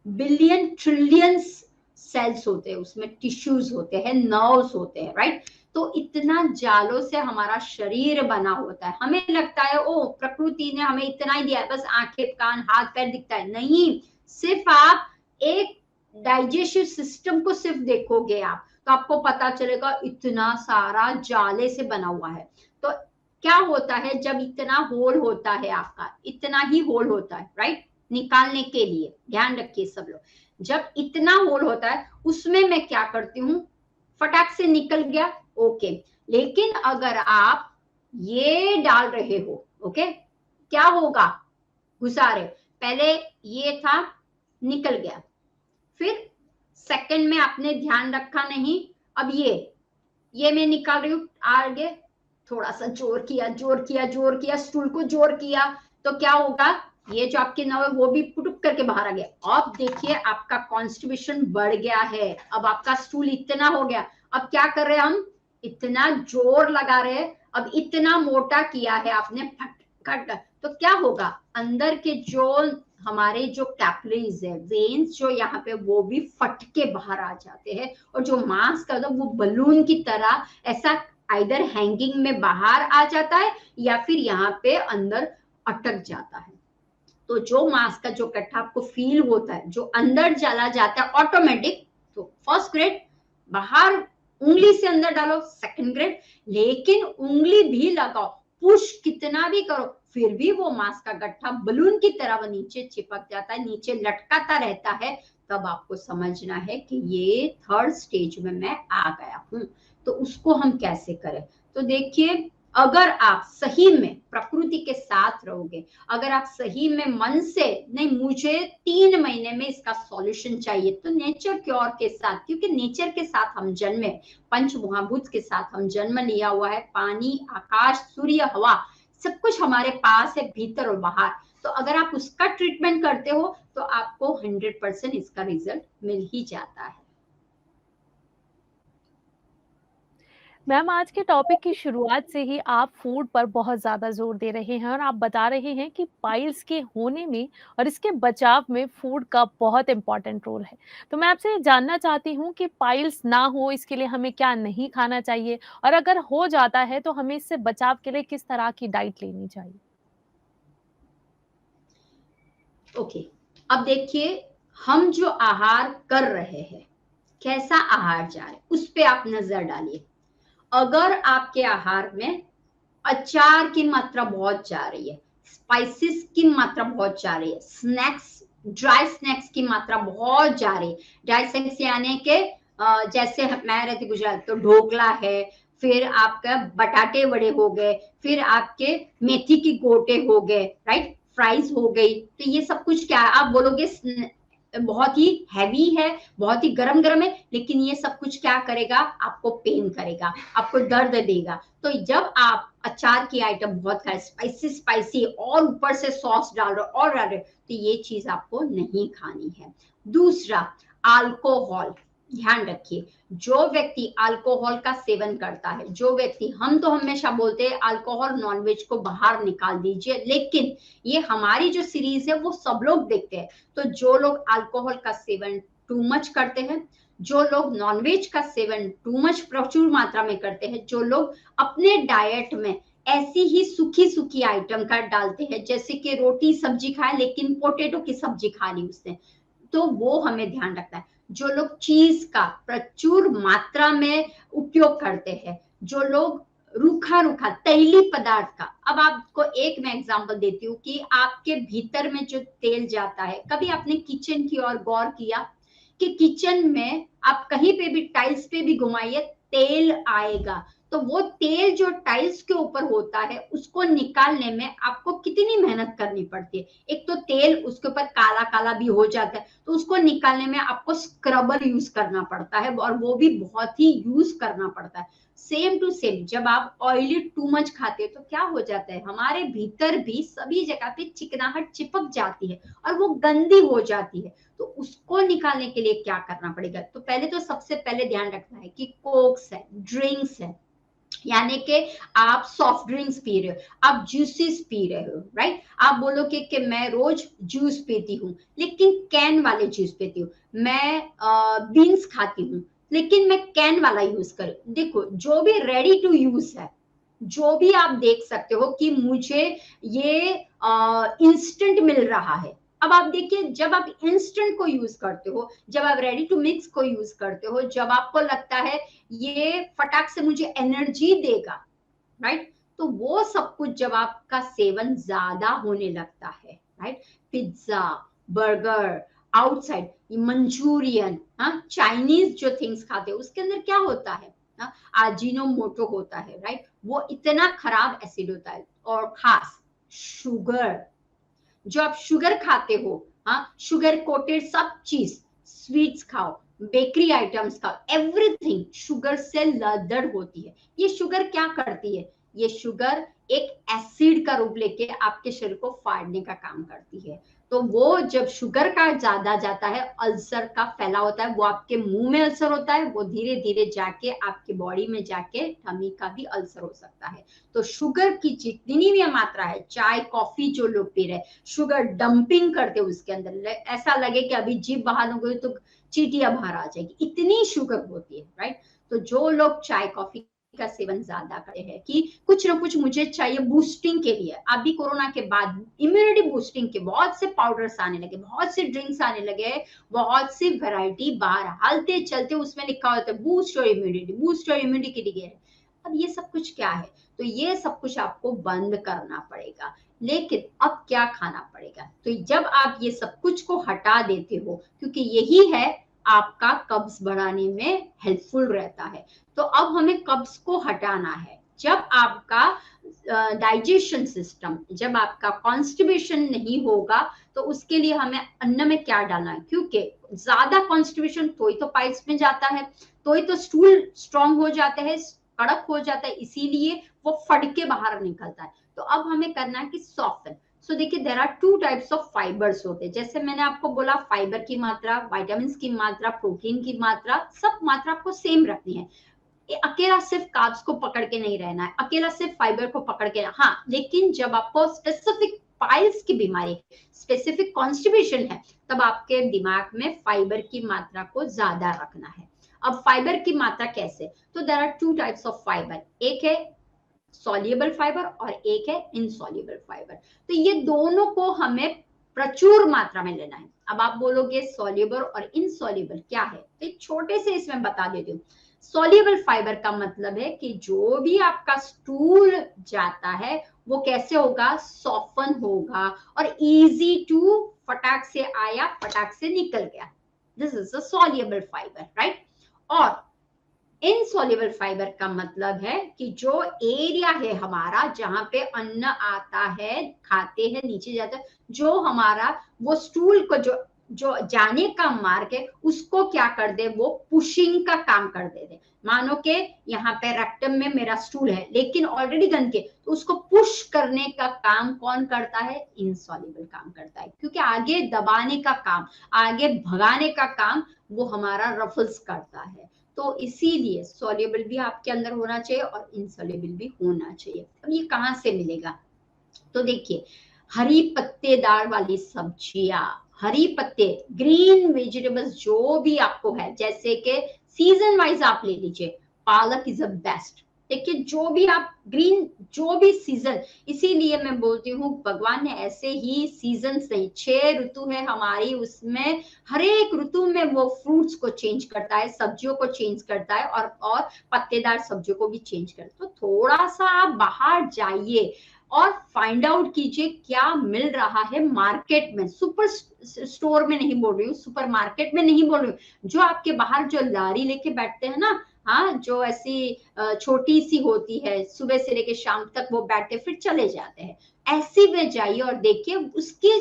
बिलियन ट्रिलियंस सेल्स होते हैं, उसमें टिश्यूज होते हैं, नर्व्स होते हैं, राइट। तो इतना जालों से हमारा शरीर बना होता है। हमें लगता है ओ प्रकृति ने हमें इतना ही दिया है, बस आंखें कान हाथ पैर दिखता है, नहीं। सिर्फ आप एक डाइजेस्टिव सिस्टम को सिर्फ देखोगे आप, तो आपको पता चलेगा इतना सारा जाले से बना हुआ है। तो क्या होता है, जब इतना होल होता है, आपका इतना ही होल होता है, राइट, निकालने के लिए, ध्यान रखिए सब लोग, जब इतना होल होता है उसमें मैं क्या करती हूँ, फटाक से निकल गया, ओके। लेकिन अगर आप ये डाल रहे हो, ओके, क्या होगा, घुसा रहे, पहले ये था, निकल गया, फिर सेकंड में आपने ध्यान रखा नहीं, अब ये मैं निकाल रही हूँ, आगे थोड़ा सा जोर किया, जोर किया, जोर किया, स्टूल को जोर किया, तो क्या होगा, ये जो आपके नव है वो भी पुटुक करके बाहर आ गया। अब देखिए आपका कॉन्स्टिपेशन बढ़ गया है, अब आपका स्टूल इतना हो गया। अब क्या कर रहे हैं हम, इतना जोर लगा रहे हैं, अब इतना मोटा किया है आपने, फट, तो क्या होगा, अंदर के जो हमारे जो कैपिलरीज है, वेन्स जो यहाँ पे, वो भी फट के बाहर आ जाते हैं, और जो मांस का वो बलून की तरह ऐसा आइदर हैंगिंग में बाहर आ जाता है या फिर यहाँ पे अंदर अटक जाता है। तो जो मांस का जो गट्ठा आपको फील होता है, जो अंदर चला जाता है ऑटोमेटिक, तो फर्स्ट ग्रेड, बाहर उंगली से अंदर डालो, सेकंड ग्रेड, लेकिन उंगली भी लगाओ, पुश कितना भी करो, फिर भी वो मांस का गट्ठा बलून की तरह वो नीचे चिपक जाता है, नीचे लटकाता रहता है। तब आपको समझना है कि ये थर्ड स्टेज में मैं आ गया हूं। तो उसको हम कैसे करें, तो देखिए, अगर आप सही में प्रकृति के साथ रहोगे, अगर आप सही में मन से, नहीं मुझे 3 महीने में इसका सॉल्यूशन चाहिए, तो नेचर क्योर के साथ, क्योंकि नेचर के साथ हम जन्मे, पंचमहाभूत के साथ हम जन्म लिया हुआ है, पानी आकाश सूर्य हवा सब कुछ हमारे पास है, भीतर और बाहर। तो अगर आप उसका ट्रीटमेंट करते हो तो आपको 100% इसका रिजल्ट मिल ही जाता है। मैम आज के टॉपिक की शुरुआत से ही आप फूड पर बहुत ज़्यादा जोर दे रहे हैं और आप बता रहे हैं कि पाइल्स के होने में और इसके बचाव में फूड का बहुत इम्पोर्टेंट रोल है। तो मैं आपसे जानना चाहती हूँ कि पाइल्स ना हो इसके लिए हमें क्या नहीं खाना चाहिए और अगर हो जाता है तो हमें इससे बचाव के लिए किस तरह की डाइट लेनी चाहिए? ओके, अब देखिए, हम जो आहार कर रहे हैं, कैसा आहार जा रहा है, उस पे आप नजर डालिए। अगर आपके आहार में अचार की मात्रा बहुत जा रही है, स्पाइसेस की मात्रा बहुत जा रही है, स्नैक्स, ड्राई स्नैक्स की मात्रा बहुत जा रही है, ड्राई स्नैक्स यानी कि जैसे मैं रहती गुजरात, तो ढोकला है, फिर आपका बटाटे वड़े हो गए, फिर आपके मेथी की गोटे हो गए, राइट, फ्राइज हो गई। तो ये सब कुछ क्या है, आप बोलोगे बहुत ही हैवी है, बहुत ही गरम गरम है, लेकिन ये सब कुछ क्या करेगा, आपको पेन करेगा, आपको दर्द देगा। तो जब आप अचार की आइटम बहुत खाए, स्पाइसी स्पाइसी, और ऊपर से सॉस डाल रहे हो और डाल रहे हो, तो ये चीज आपको नहीं खानी है। दूसरा, अल्कोहल, ध्यान रखिए, जो व्यक्ति अल्कोहल का सेवन करता है, जो व्यक्ति, हम तो हमेशा बोलते हैं अल्कोहल नॉनवेज को बाहर निकाल दीजिए, लेकिन ये हमारी जो सीरीज है वो सब लोग देखते हैं। तो जो लोग अल्कोहल का सेवन टू मच करते हैं, जो लोग नॉनवेज का सेवन टू मच प्रचुर मात्रा में करते हैं, जो लोग अपने डाइट में ऐसी ही सूखी सूखी आइटम का डालते हैं, जैसे कि रोटी सब्जी खाए लेकिन पोटैटो की सब्जी खा ली उसने, तो वो हमें ध्यान रखना है। जो लोग चीज का प्रचुर मात्रा में उपयोग करते हैं, जो लोग रूखा रूखा तैली पदार्थ का, अब आपको एक मैं एग्जांपल देती हूँ कि आपके भीतर में जो तेल जाता है, कभी आपने किचन की ओर गौर किया कि किचन में आप कहीं पे भी टाइल्स पे भी घुमाइए तेल आएगा, तो वो तेल जो टाइल्स के ऊपर होता है उसको निकालने में आपको कितनी मेहनत करनी पड़ती है। एक तो तेल उसके ऊपर काला काला भी हो जाता है, तो उसको निकालने में आपको स्क्रबर यूज करना पड़ता है, और वो भी बहुत ही यूज करना पड़ता है। सेम टू सेम, जब आप ऑयली टू मच खाते हैं तो क्या हो जाता है, हमारे भीतर भी सभी जगह पे चिकनाहट चिपक जाती है और वो गंदी हो जाती है। तो उसको निकालने के लिए क्या करना पड़ेगा, तो पहले तो सबसे पहले ध्यान रखना है कि कोक्स है, ड्रिंक्स है, यानी कि आप सॉफ्ट ड्रिंक्स पी रहे हो, आप जूसेस पी रहे हो, राइट, आप बोलोगे कि मैं रोज जूस पीती हूँ लेकिन कैन वाले जूस पीती हूँ, मैं बीन्स खाती हूँ लेकिन मैं कैन वाला यूज कर, देखो जो भी रेडी टू यूज है, जो भी आप देख सकते हो कि मुझे ये इंस्टेंट मिल रहा है। अब आप देखिए, जब आप इंस्टेंट को यूज करते हो, जब आप रेडी टू मिक्स को यूज करते हो, जब आपको लगता है ये फटाक से मुझे एनर्जी देगा, राइट, तो वो सब कुछ जब आपका सेवन ज्यादा होने लगता है, right, pizza, burger, outside, Manchurian, हाँ, चाइनीज जो थिंग्स खाते हैं उसके अंदर क्या होता है, आजिनोमोटो होता है, राइट, वो इतना खराब एसिड होता है। और खास शुगर, जो आप शुगर खाते हो, हाँ, शुगर कोटेड सब चीज, स्वीट्स खाओ, बेकरी आइटम्स खाओ, एवरीथिंग शुगर से लदड़ होती है। ये शुगर क्या करती है, ये शुगर एक एसिड का रूप लेके आपके शरीर को फाड़ने का काम करती है। तो वो जब शुगर का ज्यादा जाता है, अल्सर का फैला होता है, वो आपके मुंह में अल्सर होता है, वो धीरे धीरे जाके आपके बॉडी में जाके टमी का भी अल्सर हो सकता है। तो शुगर की जितनी भी मात्रा है, चाय कॉफी जो लोग पी रहे, शुगर डंपिंग करते उसके अंदर, ऐसा लगे कि अभी जीभ बाहर हो गई तो चीटियां बाहर आ जाएगी, इतनी शुगर होती है, राइट। तो जो लोग चाय कॉफी का सेवन ज्यादा करते हैं कि कुछ ना कुछ मुझे चाहिए बूस्टिंग के लिए, अभी कोरोना के बाद इम्यूनिटी बूस्टिंग के बहुत से पाउडर्स आने लगे, बहुत से ड्रिंक्स आने लगे, बहुत सी वैरायटी बाहर हलते चलते उसमें लिखा होता है बूस्ट और इम्यूनिटी, बूस्ट और इम्यूनिटी के लिए। अब ये सब कुछ क्या है, तो ये सब कुछ आपको बंद करना पड़ेगा। लेकिन अब क्या खाना पड़ेगा, तो जब आप ये सब कुछ को हटा देते हो, क्योंकि यही है आपका कब्ज बढ़ाने में हेल्पफुल रहता है, तो अब हमें कब्ज को हटाना है। जब आपका डाइजेशन सिस्टम, जब आपका कॉन्स्टिपेशन नहीं होगा, तो उसके लिए हमें अन्न में क्या डालना है, क्योंकि ज्यादा कॉन्स्टिपेशन तो ही तो पाइल्स में जाता है, तो ही तो स्टूल स्ट्रांग हो जाता है, कड़क हो जाता है, इसीलिए वो फट के बाहर निकलता है। तो अब हमें करना है कि सॉफ्टन। सो देखिए, there are two types of fibres होते हैं, जैसे मैंने आपको बोला फाइबर की मात्रा, विटामिन की मात्रा, प्रोटीन की मात्रा, सब मात्रा आपको सेम रखनी है। अकेला सिर्फ कार्ब्स को पकड़ के नहीं रहना है, अकेला सिर्फ फाइबर को पकड़ के, हाँ, लेकिन जब आपको स्पेसिफिक पाइल्स की बीमारी, स्पेसिफिक कॉन्स्टिपेशन है, तब आपके दिमाग में फाइबर की मात्रा को ज्यादा रखना है। अब फाइबर की मात्रा कैसे, तो there are two types of fibre, एक है सॉल्युबल फाइबर और एक है इनसॉल्युबल फाइबर। तो ये दोनों को हमें प्रचुर मात्रा में लेना है। अब आप बोलोगे सॉल्युबल और इनसॉल्युबल क्या है, तो एक छोटे से इसमें बता देती हूँ। सॉल्युबल फाइबर का मतलब है कि जो भी आपका स्टूल जाता है वो कैसे होगा, सॉफ्टन होगा और इजी टू, फटाक से आया फटाक से निकल गया, this is a soluble fibre, right. और इनसॉल्युबल इनसॉल्युबल फाइबर का मतलब है कि जो एरिया है हमारा जहां पे अन्न आता है, खाते हैं, नीचे जाता है, जो हमारा वो स्टूल को जो जो जाने का मार्ग है उसको क्या कर दे, वो पुशिंग का काम कर दे। मानो के यहाँ पे रेक्टम में मेरा स्टूल है लेकिन ऑलरेडी गंदगी, तो उसको पुश करने का काम कौन करता है, इनसॉल्युबल काम करता है, क्योंकि आगे दबाने का काम, आगे भगाने का काम वो हमारा रफल्स करता है। तो इसीलिए सॉल्युबल भी आपके अंदर होना चाहिए और इनसॉल्युबल भी होना चाहिए। अब ये कहाँ से मिलेगा, तो देखिए हरी पत्तेदार वाली सब्जियां, हरी पत्ते, ग्रीन वेजिटेबल्स जो भी आपको है, जैसे कि सीजन वाइज आप ले लीजिए, पालक इज अ बेस्ट। देखिए जो भी आप ग्रीन, जो भी सीजन, इसीलिए मैं बोलती हूँ भगवान ने ऐसे ही सीजन नहीं, 6 ऋतु है हमारी, उसमें हर एक ऋतु में वो फ्रूट्स को चेंज करता है, सब्जियों को चेंज करता है और पत्तेदार सब्जियों को भी चेंज करता है। तो थोड़ा सा आप बाहर जाइए और फाइंड आउट कीजिए क्या मिल रहा है मार्केट में। सुपर स्टोर में नहीं बोल रही हूँ, सुपर मार्केट में नहीं बोल रही हूँ, जो आपके बाहर जो लारी लेके बैठते हैं ना, हाँ, जो ऐसी छोटी सी होती है, सुबह से लेके शाम तक वो बैठते फिर चले जाते हैं, ऐसी में जाइए और देखिए उसकी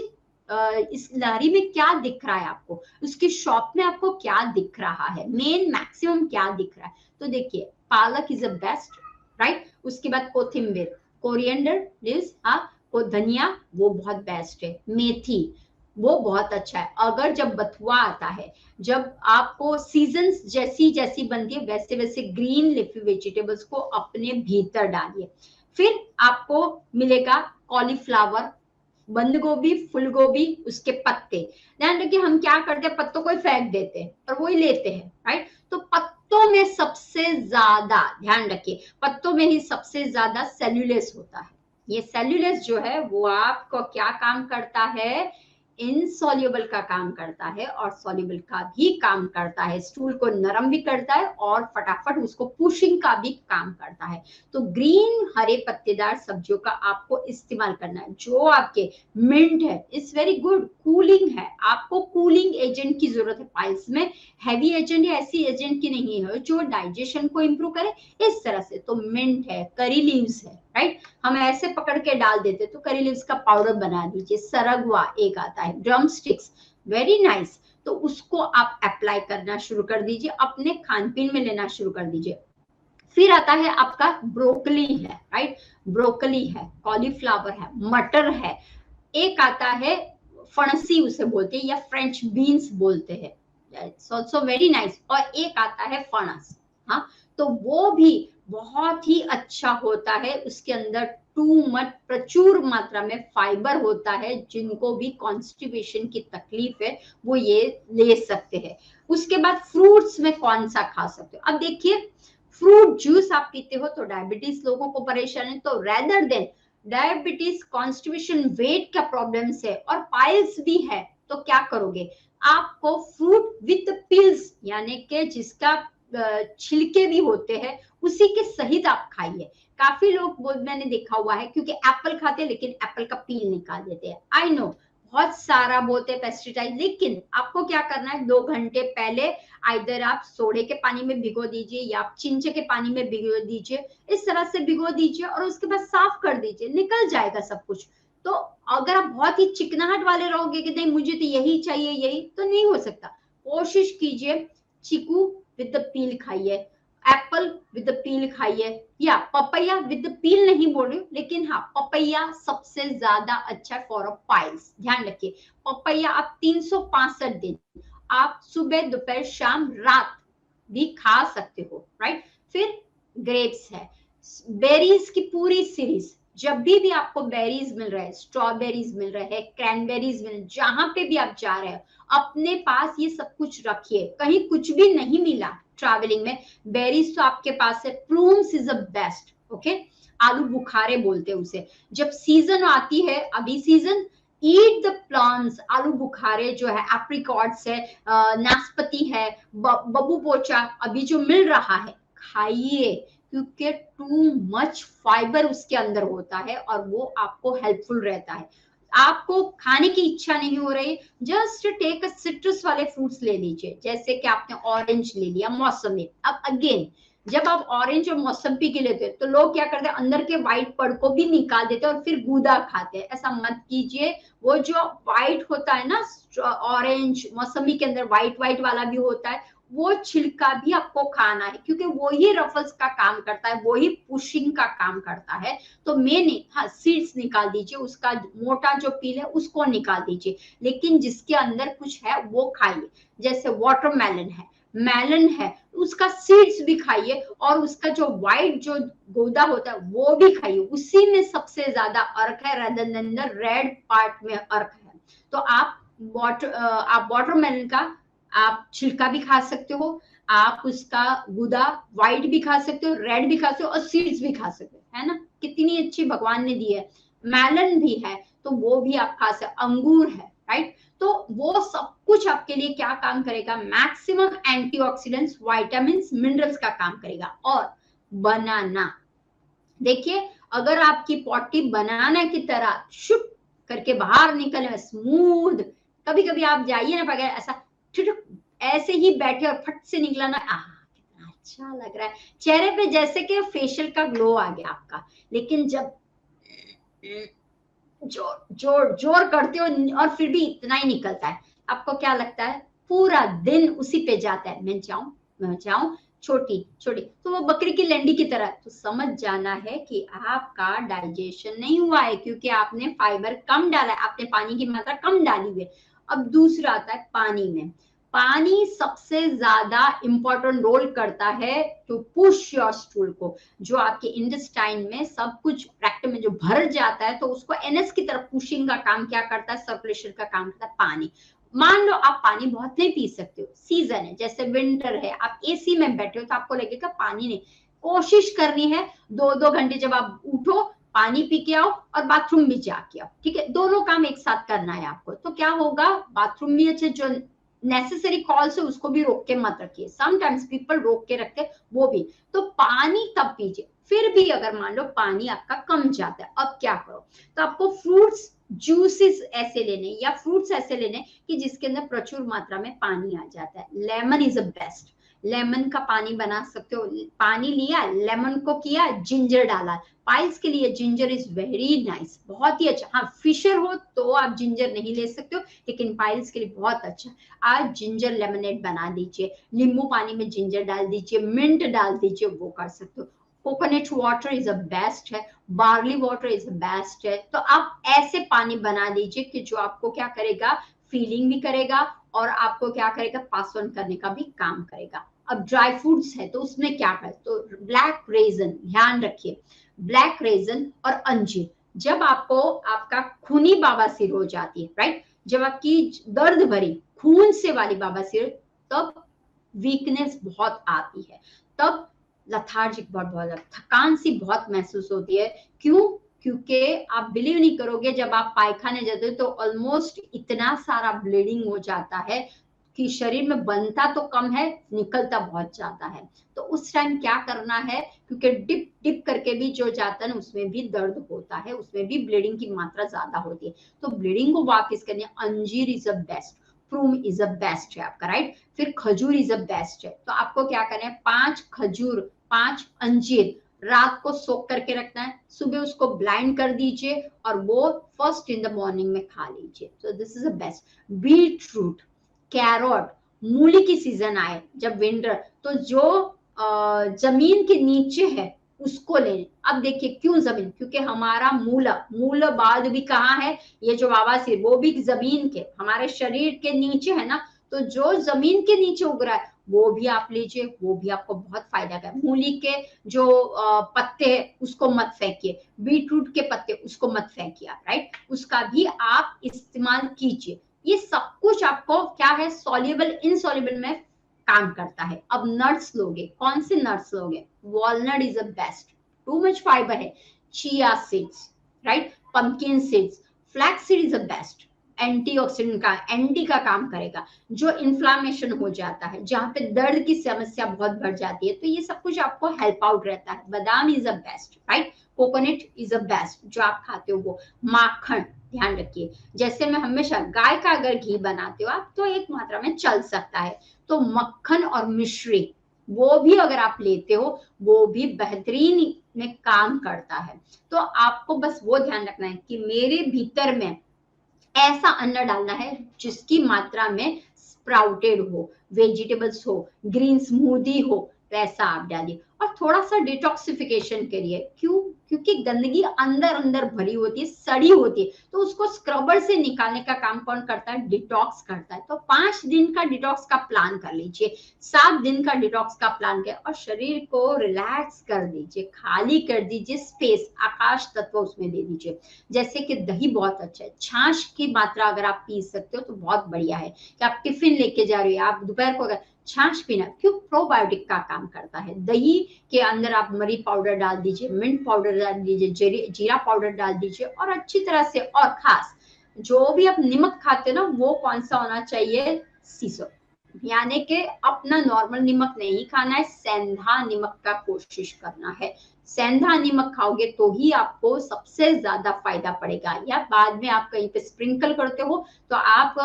इस लारी में क्या दिख रहा है आपको, उसकी शॉप में आपको क्या दिख रहा है, मेन मैक्सिमम क्या दिख रहा है। तो देखिए पालक इज अ बेस्ट, राइट। उसके बाद कोथिम्बिर, कोरिएंडर लीव्स, हाँ, को धनिया वो बहुत बेस्ट है, मेथी वो बहुत अच्छा है। अगर जब बथुआ आता है, जब आपको सीजन्स जैसी जैसी बनती है वैसे वैसे ग्रीन लिफी वेजिटेबल्स को अपने भीतर डालिए। फिर आपको मिलेगा कॉलीफ्लावर, बंद गोभी, फूल गोभी, उसके पत्ते। ध्यान रखिए हम क्या करते हैं, पत्तों को ही फेंक देते हैं और वो ही लेते हैं, राइट। तो पत्तों में सबसे ज्यादा ध्यान रखिए, पत्तों में ही सबसे ज्यादा सेल्यूलेस होता है। ये सेल्यूलेस जो है वो आपको क्या काम करता है, इनसॉल्युबल का काम करता है और सॉल्युबल का भी काम करता है, स्टूल को नरम भी करता है और फटाफट उसको पुशिंग का भी काम करता है। तो ग्रीन हरे पत्तेदार सब्जियों का आपको इस्तेमाल करना है। जो आपके मिंट है, इट्स वेरी गुड, कूलिंग है, आपको कूलिंग एजेंट की जरूरत है पाइल्स में, हैवी एजेंट या ऐसी एजेंट की नहीं है जो डाइजेशन को इंप्रूव करे इस तरह से। तो मिंट है, करी लीव्स है, राइट, हम ऐसे पकड़ के डाल देते, तो करी लीव्स का पाउडर बना दीजिए। सरगवा एक आता है, ड्रम स्टिक्स, वेरी नाइस, तो उसको आप अप्लाई करना शुरू कर दीजिए, अपने खान पीन में लेना शुरू कर दीजिए। फिर आता है आपका ब्रोकली है, राइट, ब्रोकली है, कॉलीफ्लावर है, मटर है, एक आता है फणसी उसे बोलते हैं या फ्रेंच बीन्स बोलते हैं, इट्स आल्सो वेरी नाइस। और एक आता है फणस, हाँ, तो वो भी बहुत ही अच्छा होता है, उसके अंदर टू मच प्रचुर मात्रा में फाइबर होता है, जिनको भी कॉन्स्टिपेशन की तकलीफ है वो ये ले सकते हैं। उसके बाद फ्रूट्स में कौन सा खा सकते हो, अब देखिए फ्रूट जूस आप पीते हो तो डायबिटीज लोगों को परेशान है, तो rather than diabetes, constipation, weight का प्रॉब्लम्स है और पाइल्स भी है, तो क्या करोगे, आपको फ्रूट विद पिल्स यानी कि जिसका छिलके भी होते हैं उसी के सहित आप खाइए। काफी लोग मैंने देखा हुआ है क्योंकि एप्पल खाते हैं लेकिन एप्पल का पील निकाल देते हैं, आई नो बहुत सारा बोलते हैं पेस्टिसाइड, लेकिन आपको क्या करना है, 2 घंटे पहले आइदर आप सोडे के पानी में भिगो दीजिए या आप चिंचे के पानी में भिगो दीजिए, इस तरह से भिगो दीजिए और उसके बाद साफ कर दीजिए, निकल जाएगा सब कुछ। तो अगर आप बहुत ही चिकनाहट वाले रहोगे कि नहीं मुझे तो यही चाहिए यही, तो नहीं हो सकता। कोशिश कीजिए चीकू विद द पील खाइए, एप्पल विद द पील खाइए, या पपैया विद द पील नहीं बोल रही हूँ, लेकिन हाँ पपैया सबसे ज्यादा अच्छा फॉर अ पाइल्स। ध्यान रखिए पपैया आप 365 दिन आप सुबह दोपहर शाम रात भी खा सकते हो, राइट। फिर ग्रेप्स है, बेरीज की पूरी सीरीज, जब भी आपको बेरीज मिल रहा है, स्ट्रॉबेरीज मिल रहा है, क्रैनबेरीज मिल, जहां पे भी आप जा रहे हो अपने पास ये सब कुछ रखिए। कहीं कुछ भी नहीं मिला ट्रैवलिंग में, बेरीज तो आपके पास है, plumes is a best, okay, आलू बुखारे बोलते हैं उसे। जब सीजन आती है, अभी सीजन, ईट द प्लांट्स, आलू बुखारे जो है, एप्रिकॉट्स है, नाशपाती है, बबू पोचा अभी जो मिल रहा है खाइए, क्योंकि टू मच फाइबर उसके अंदर होता है और वो आपको हेल्पफुल रहता है। आपको खाने की इच्छा नहीं हो रही, जस्ट टेक अ सिट्रस वाले फ्रूट्स ले लीजिए, जैसे कि आपने ऑरेंज ले लिया, मौसमी। अब अगेन जब आप ऑरेंज और मौसम्बी के लेते हैं तो लोग क्या करते हैं, अंदर के व्हाइट पड़ को भी निकाल देते हैं और फिर गूदा खाते हैं। ऐसा मत कीजिए। वो जो व्हाइट होता है ना, ऑरेंज मौसम्बी के अंदर व्हाइट व्हाइट वाला भी होता है, वो छिलका भी आपको खाना है, क्योंकि वो ही रफल्स का काम करता है, वो ही पुशिंग का काम करता है। तो मैंने हाँ सीड्स निकाल दीजिए, उसका मोटा जो पील है उसको निकाल दीजिए, लेकिन जिसके अंदर कुछ है वो खाइए। जैसे वाटरमेलन है, मेलन है, उसका सीड्स भी खाइए, और उसका जो व्हाइट जो गूदा होता है वो भी खाइए। उसी में सबसे ज्यादा अर्क है, rather than the red part में अर्क है। तो आप वाटरमेलन का आप छिलका भी खा सकते हो, आप उसका गुदा व्हाइट भी खा सकते हो, रेड भी खा सकते हो, और सीड्स भी खा सकते हो, है ना। कितनी अच्छी भगवान ने दी है। मेलन भी है तो वो भी आप खा सकते, अंगूर है, राइट। तो वो सब कुछ आपके लिए क्या काम करेगा, मैक्सिमम एंटीऑक्सीडेंट्स, विटामिन्स, मिनरल्स का काम करेगा। और बनाना, देखिए अगर आपकी पॉटी बनाना की तरह शुप करके बाहर निकले स्मूथ, कभी कभी आप जाइए ना बगैर ऐसा ऐसे ही बैठे और फट से निकला ना, कितना अच्छा लग रहा है चेहरे पे, जैसे कि फेशियल का ग्लो आ गया आपका। लेकिन जब जोर जोर जोर करते हो और फिर भी इतना ही निकलता है, आपको क्या लगता है पूरा दिन उसी पे जाता है, मैं जाऊं छोटी छोटी, तो वो बकरी की लंडी की तरह। तो समझ जाना है कि आपका डाइजेशन नहीं हुआ है, क्योंकि आपने फाइबर कम डाला है, आपने पानी की मात्रा कम डाली हुई है। अब दूसरा आता है पानी में। पानी सबसे ज्यादा इंपॉर्टेंट रोल करता है टू पुश योर स्टूल को। जो आपके इंटेस्टाइन में सब कुछ रेक्टम में जो भर जाता है, तो उसको एनएस की तरफ पुशिंग का काम क्या करता है, सर्कुलेशन का काम करता है पानी। मान लो आप पानी बहुत नहीं पी सकते हो, सीजन है जैसे विंटर है, आप एसी में बैठे हो तो आपको लगेगा पानी नहीं, कोशिश करनी है 2-2 घंटे जब आप उठो पानी पी के आओ और बाथरूम भी जाके आओ, ठीक है। दोनों काम एक साथ करना है आपको, तो क्या होगा, बाथरूम भी अच्छे, जो नेसेसरी कॉल्स है उसको भी रोक के मत रखिए, समटाइम्स पीपल रोक के रखते वो भी। तो पानी तब पीजिए। फिर भी अगर मान लो पानी आपका कम जाता है, अब क्या करो, तो आपको फ्रूट्स जूसेस ऐसे लेने, या फ्रूट्स ऐसे लेने कि जिसके अंदर प्रचुर मात्रा में पानी आ जाता है। Lemon is a best, lemon का पानी बना सकते हो। पानी लिया, लेमन को किया, जिंजर डाला। पाइल्स के लिए जिंजर इज वेरी नाइस, बहुत ही अच्छा। हाँ फिशर हो तो आप जिंजर नहीं ले सकते हो, लेकिन पाइल्स के लिए बहुत अच्छा। आज जिंजर लेमनेड बना दीजिए, नींबू पानी में जिंजर डाल दीजिए, मिंट डाल दीजिए, वो कर सकते हो। Coconut water is a best है, बार्ली वाटर इज बेस्ट है। तो आप ऐसे पानी बना दीजिए कि जो आपको क्या करेगा, फीलिंग भी करेगा और आपको क्या करेगा, पास ऑन करने का भी काम करेगा। अब ड्राई फ्रूट्स है तो उसमें क्या करें, तो ब्लैक रेजन, ध्यान रखिए, ब्लैक रेजन और अंजीर। जब आपको आपका खूनी बवासीर हो जाती है, राइट, जब आपकी दर्द भरी खून से वाली बवासीर, तब वीकनेस बहुत आती है, तब लथार्जिक बहुत थकान सी बहुत महसूस होती है। क्यों, क्योंकि आप बिलीव नहीं करोगे, जब आप पायखाने जाते हो तो ऑलमोस्ट इतना सारा ब्लीडिंग हो जाता है कि शरीर में बनता तो कम है, निकलता बहुत ज्यादा है। तो उस टाइम क्या करना है, क्योंकि डिप डिप करके भी जो जाता है ना उसमें भी दर्द होता है, उसमें भी ब्लीडिंग की मात्रा ज्यादा होती है। तो ब्लीडिंग को वापस करने अंजीर is a best, prune is a best है आपका, राइट। फिर खजूर इज अ बेस्ट है। तो आपको क्या करना है, 5 खजूर, 5 अंजीर रात को सोक करके रखना है, सुबह उसको ब्लाइंड कर दीजिए और वो फर्स्ट इन द मॉर्निंग में खा लीजिए। तो this is a best. Beetroot, carrot, मूली की सीजन आए जब विंटर, तो जो जमीन के नीचे है उसको ले। अब देखिए क्यों जमीन, क्योंकि हमारा मूल बाद भी कहाँ है, ये जो आवासीय वो भी जमीन के हमारे शरीर के नीचे है ना। तो जो जमीन के नीचे उग रहा है वो भी आप लीजिए, वो भी आपको बहुत फायदा कर। मूली के जो पत्ते हैं उसको मत फेंकिए, बीटरूट के पत्ते उसको मत फेंकिए आप, राइट, उसका भी आप इस्तेमाल कीजिए। ये सब कुछ आपको क्या है, सॉल्युबल इनसॉल्युबल में काम करता है। अब नट्स लोगे, कौन से नट्स लोगे, walnut is a best, too much fibre है। Chia seeds, right, pumpkin seeds, flax seed is a best, antioxidant का, एंटी का काम करेगा। जो इन्फ्लामेशन हो जाता है, जहां पे दर्द की समस्या बहुत बढ़ जाती है, तो ये सब कुछ आपको हेल्प आउट रहता है। बादाम is a best, right, coconut is a best जो आप खाते हो वो। माखन, ध्यान रखिए, जैसे मैं हमेशा गाय का अगर घी बनाते हो आप तो एक मात्रा में चल सकता है, तो मक्खन और मिश्री, वो भी अगर आप लेते हो वो भी बेहतरीन में काम करता है। तो आपको बस वो ध्यान रखना है कि मेरे भीतर में ऐसा अन्न डालना है जिसकी मात्रा में स्प्राउटेड हो, वेजिटेबल्स हो, ग्रीन स्मूदी हो, वैसा आप डालिए। और थोड़ा सा डिटॉक्सिफिकेशन करिए। क्यों? क्योंकि गंदगी अंदर अंदर भरी होती है, सड़ी होती है, तो उसको स्क्रबर से निकालने का काम कौन करता है? डिटॉक्स करता है। तो 5 दिन का डिटॉक्स का प्लान कर लीजिए, 7 दिन का डिटॉक्स का प्लान करें और शरीर को रिलैक्स कर दीजिए, खाली कर दीजिए, स्पेस, आकाश तत्व उसमें दे दीजिए। जैसे कि दही बहुत अच्छा है, छाछ की मात्रा अगर आप पी सकते हो तो बहुत बढ़िया है कि आप टिफिन लेके जा रहे हो, आप दोपहर को अगर छाछ पीना, क्यों? प्रोबायोटिक का काम करता है। दही के अंदर आप मरी पाउडर डाल दीजिए, मिंट पाउडर डाल दीजिए, जीरा पाउडर डाल दीजिए और अच्छी तरह से, और खास जो भी आप नमक खाते हो ना, वो कौन सा होना चाहिए? सीसो, यानी कि अपना नॉर्मल नमक नहीं खाना है, सेंधा नमक का कोशिश करना है। सेंधा नमक खाओगे तो ही आपको सबसे ज्यादा फायदा पड़ेगा। या बाद में आप कहीं पे स्प्रिंकल करते हो तो आप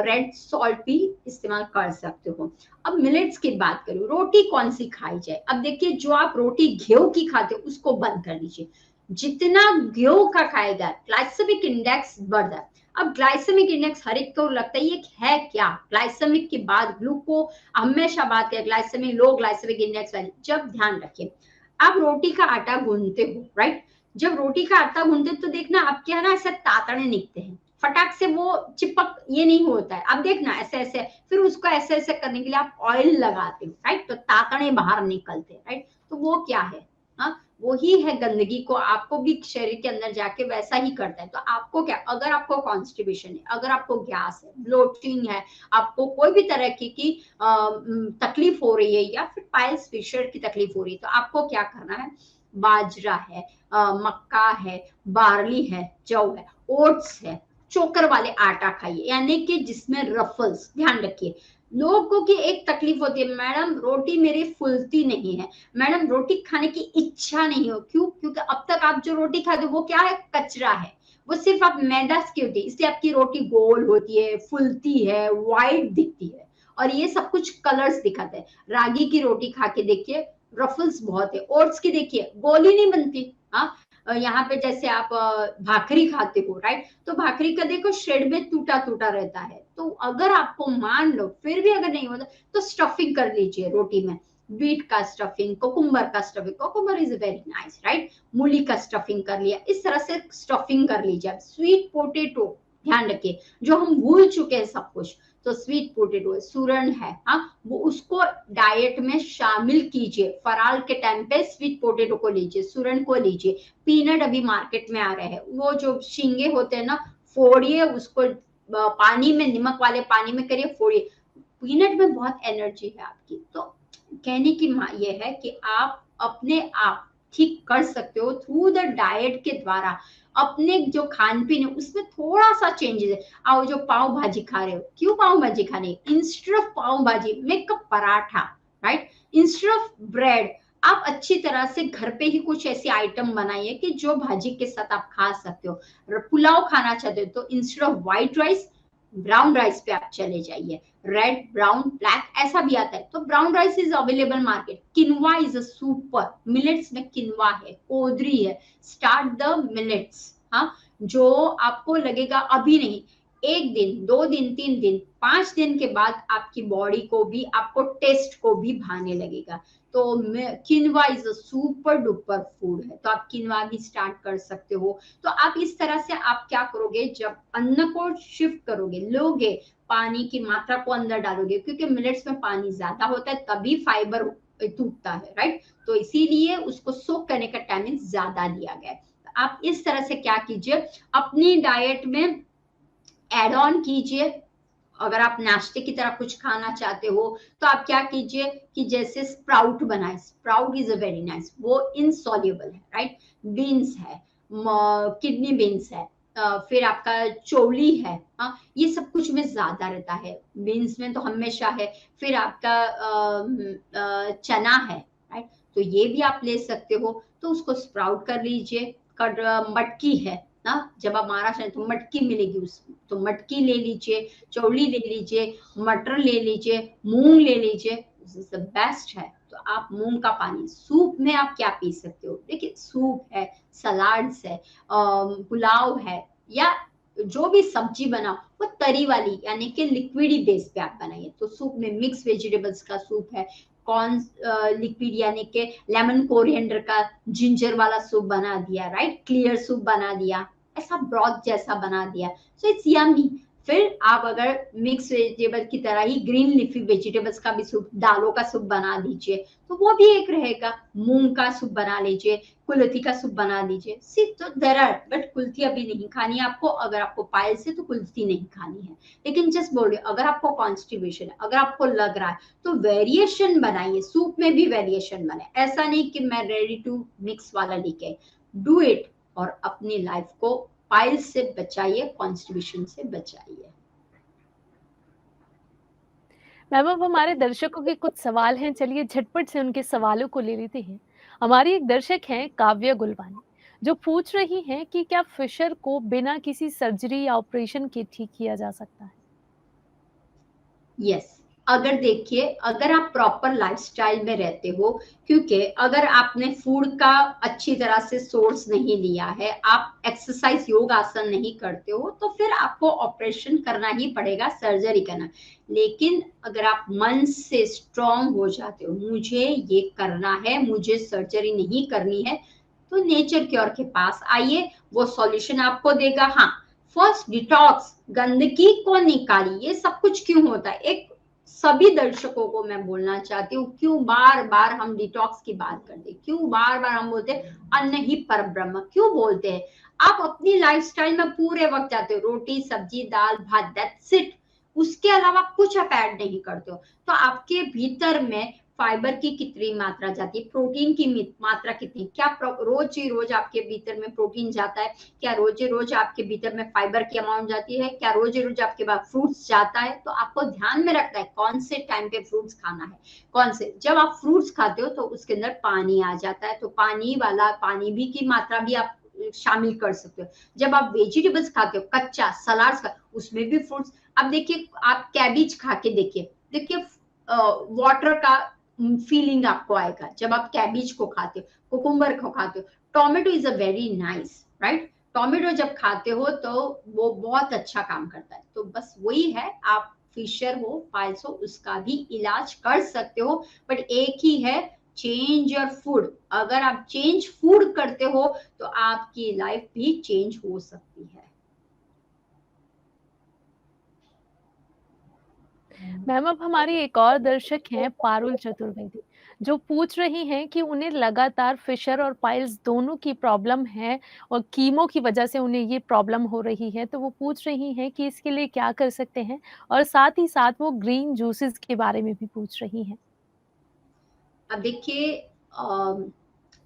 रेड सॉल्ट भी इस्तेमाल कर सकते हो। अब मिलेट्स की बात करूं, रोटी कौन सी खाई जाए? अब देखिए, जो आप रोटी गेहूं की खाते हो उसको बंद कर दीजिए। जितना गेहूं का खाएगा ग्लाइसेमिक इंडेक्स बढ़ जाए। अब ग्लाइसेमिक इंडेक्स हर एक को लगता है ये है क्या, ग्लाइसेमिक के बाद ग्लूको, हमेशा बात करें ग्लाइसेमिक, लो ग्लाइसेमिक इंडेक्स वाली। जब ध्यान रखिए, आप रोटी का आटा गूंथते हो, राइट? जब रोटी का आटा गूंथते हो तो देखना आपके यहाँ ना ऐसे तातने निकलते हैं, फटाक से वो चिपक ये नहीं होता है। अब देखना ऐसे ऐसे, फिर उसको ऐसे ऐसे करने के लिए आप ऑयल लगाते हो, राइट? तो तातने बाहर निकलते हैं, राइट? तो वो क्या है? हाँ, वही है गंदगी को आपको भी शरीर के अंदर जाके वैसा ही करता है। तो आपको क्या, अगर आपको कॉन्स्टिपेशन है, अगर आपको गैस है, ब्लोटिंग है, आपको कोई भी तरह की तकलीफ हो रही है या फिर पाइल्स फिशर की तकलीफ हो रही है, तो आपको क्या करना है? बाजरा है, मक्का है, बार्ली है, जौ है, ओट्स है, चोकर वाले आटा खाइए, यानी कि जिसमें रफल्स। ध्यान रखिए, लोगों की एक तकलीफ होती है, मैडम रोटी मेरी फूलती नहीं है, मैडम रोटी खाने की इच्छा नहीं हो। क्यों? क्योंकि अब तक आप जो रोटी खाते हो वो क्या है? कचरा है। वो सिर्फ आप मैदा की होती है, इसलिए आपकी रोटी गोल होती है, फुलती है, वाइट दिखती है, और ये सब कुछ कलर्स दिखाते हैं। रागी की रोटी खा के देखिए, रफल्स बहुत है। ओट्स की देखिए, गोली नहीं बनती। हाँ, यहाँ पे जैसे आप भाकरी खाते हो, राइट? तो भाकरी का देखो शेड में टूटा टूटा रहता है। तो अगर आपको मान लो फिर भी अगर नहीं होता तो स्टफिंग कर लीजिए रोटी में, बीट का स्टफिंग, कोकुम्बर का stuffing, cucumber is very nice, right? मूली का स्टफिंग कर लिया, इस तरह से स्टफिंग कर लीजिए। स्वीट पोटेटो, ध्यान रखिए, जो हम भूल चुके हैं सब कुछ, तो स्वीट पोटेटो है, सूरन है, हाँ, वो उसको डाइट में शामिल कीजिए। फराल के टाइम पे स्वीट पोटेटो को लीजिए, सूरन को लीजिए। पीनट अभी मार्केट में आ रहे हैं, वो जो शिंगे होते हैं ना, फोड़िए उसको, पानी में, नमक वाले पानी में करिए, फोड़िए। पीनट में बहुत एनर्जी है आपकी। तो कहने की ये है कि आप अपने आप ठीक कर सकते हो थ्रू द डाइट के द्वारा। अपने जो खान पीन है उसमें थोड़ा सा चेंजेस है। आओ, जो पाव भाजी खा रहे हो, क्यों पाव भाजी खाने? इंस्टेड ऑफ पाव भाजी make a paratha, right? Instead of bread, आप अच्छी तरह से घर पे ही कुछ ऐसी आइटम बनाइए कि जो भाजी के साथ आप खा सकते हो। पुलाव खाना चाहते हो तो instead of white rice, brown rice पे आप चले जाइए। रेड, ब्राउन, ब्लैक ऐसा भी आता है, तो brown rice is available market. Quinoa is a super, millets में किनवा है, कोदरी है। Start the millets. हाँ, जो आपको लगेगा अभी नहीं, 1 दिन, 2 दिन, 3 दिन, 5 दिन के बाद आपकी बॉडी को भी, आपको टेस्ट को भी भाने लगेगा। तो quinoa is a super duper food है, तो आप किनवा भी स्टार्ट कर सकते हो। तो आप इस तरह से आप क्या करोगे, जब अन्न को शिफ्ट करोगे, लोगे, पानी की मात्रा को अंदर डालोगे, क्योंकि मिलेट्स में पानी ज्यादा होता है तभी फाइबर टूटता है, राइट? तो इसीलिए उसको सोक करने का टाइमिंग ज्यादा दिया गया है। आप इस तरह से क्या कीजिए, अपनी डाइट में एड ऑन कीजिए। अगर आप नाश्ते की तरह कुछ खाना चाहते हो तो आप क्या कीजिए कि जैसे स्प्राउट बनाए, sprout is a very nice, वो इनसॉल्युबल है, राइट? बीन्स है, किडनी बीन्स है, फिर आपका चौली है, हाँ, ये सब कुछ में ज्यादा रहता है, बीन्स में तो हमेशा है। फिर आपका चना है, राइट? तो ये भी आप ले सकते हो, तो उसको स्प्राउट कर लीजिए। मटकी है ना, जब आप महाराष्ट्र तो मटकी मिलेगी, उस तो मटकी ले लीजिए, चौली ले लीजिए, मटर ले लीजिए, मूंग ले लीजिए, दिस इज द बेस्ट है। तो आप मूंग का पानी, सूप में आप क्या पी सकते हो, देखिए सूप है, सलाड्स है, पुलाव है, या जो भी सब्जी बनाओ वो तरी वाली यानी कि लिक्विडी बेस पे आप बनाइए। तो सूप में मिक्स वेजिटेबल्स का सूप है, कॉर्न लिक्विड यानी कि लेमन कोरिएंडर का जिंजर वाला सूप बना दिया, राइट, क्लियर सूप बना दिया, ऐसा ब्रॉथ जैसा बना दिया, सो इट्स यम्मी। फिर आप अगर मिक्स वेजिटेबल की तरह ही ग्रीन लीफी वेजिटेबल्स का भी सूप, दालों का सूप बना दीजिए, तो वो भी एक रहेगा। मूंग का सूप बना लीजिए, कुल्थी का सूप बना दीजिए। सी तो देयर आर, बट कुल्थी अभी नहीं खानी है आपको, अगर आपको पाइल्स है तो कुल्थी नहीं खानी है। लेकिन जस्ट बोल रही हूँ, अगर आपको कॉन्स्टिपेशन है, अगर आपको लग रहा है, तो वेरिएशन बनाइए, सूप में भी वेरिएशन बनाए। ऐसा नहीं कि मैं रेडी टू मिक्स वाला लेके, डू इट और अपनी लाइफ को पाइल्स से बचाइए, कॉन्स्टिपेशन से बचाइए। मैम अब हमारे दर्शकों के कुछ सवाल हैं, चलिए झटपट से उनके सवालों को ले लेते हैं। हमारी एक दर्शक हैं काव्या गुलवानी, जो पूछ रही हैं कि क्या फिशर को बिना किसी सर्जरी या ऑपरेशन के ठीक किया जा सकता है? यस, अगर देखिए, अगर आप प्रॉपर लाइफस्टाइल में रहते हो, क्योंकि अगर आपने फूड का अच्छी तरह से सोर्स नहीं लिया है, आप एक्सरसाइज योग आसन नहीं करते हो, तो फिर आपको ऑपरेशन करना ही पड़ेगा, सर्जरी करना। लेकिन अगर आप मन से स्ट्रांग हो जाते हो, मुझे ये करना है, मुझे सर्जरी नहीं करनी है, तो नेचर क्योर के पास आइए, वो सॉल्यूशन आपको देगा। हाँ, फर्स्ट डिटॉक्स, गंदगी को निकालिए। ये सब कुछ क्यों होता है, एक सभी दर्शकों को मैं बोलना चाहती हूँ, क्यों बार बार हम डिटॉक्स की बात करते हैं, क्यों बार बार हम बोलते हैं अन्न ही परब्रह्म, क्यों बोलते हैं? आप अपनी लाइफस्टाइल में पूरे वक्त जाते हो, रोटी सब्जी दाल भात, दैट्स इट, उसके अलावा कुछ आप ऐड नहीं करते हो, तो आपके भीतर में फाइबर की कितनी मात्रा जाती है, प्रोटीन की मात्रा कितनी, क्या रोज ही रोज आपके भीतर में प्रोटीन जाता है, क्या रोज रोज आपके भीतर में फाइबर की अमाउंट जाती है, क्या रोज रोज आपके पास फ्रूट्स जाता है? तो आपको ध्यान में रखना है कौन से टाइम पे फ्रूट्स खाना है, कौन से, जब आप फ्रूट्स खाते हो तो उसके अंदर पानी आ जाता है, तो पानी वाला, पानी भी की मात्रा भी आप शामिल कर सकते हो। जब आप वेजिटेबल्स खाते हो, कच्चा सलाड्स का, उसमें भी फ्रूट्स। अब देखिए, आप कैबिज खा के देखिए, देखिए वाटर का फीलिंग आपको आएगा जब आप कैबिज को खाते हो, कुकुम्बर को खाते हो। Tomato is a very nice, right, tomato जब खाते हो तो वो बहुत अच्छा काम करता है। तो बस वही है, आप फिशर हो, पाइल्स हो, उसका भी इलाज कर सकते हो, बट एक ही है, चेंज योर फूड। अगर आप चेंज फूड करते हो तो आपकी लाइफ भी चेंज हो सकती है। मैम अब हमारी एक और दर्शक हैं पारुल चतुर्वेदी, जो पूछ रही हैं कि उन्हें लगातार फिशर और पाइल्स दोनों की प्रॉब्लम है और कीमो की वजह से उन्हें ये प्रॉब्लम हो रही है, तो वो पूछ रही हैं कि इसके लिए क्या कर सकते हैं, और साथ ही साथ वो ग्रीन जूसेस के बारे में भी पूछ रही हैं। अब देखिए,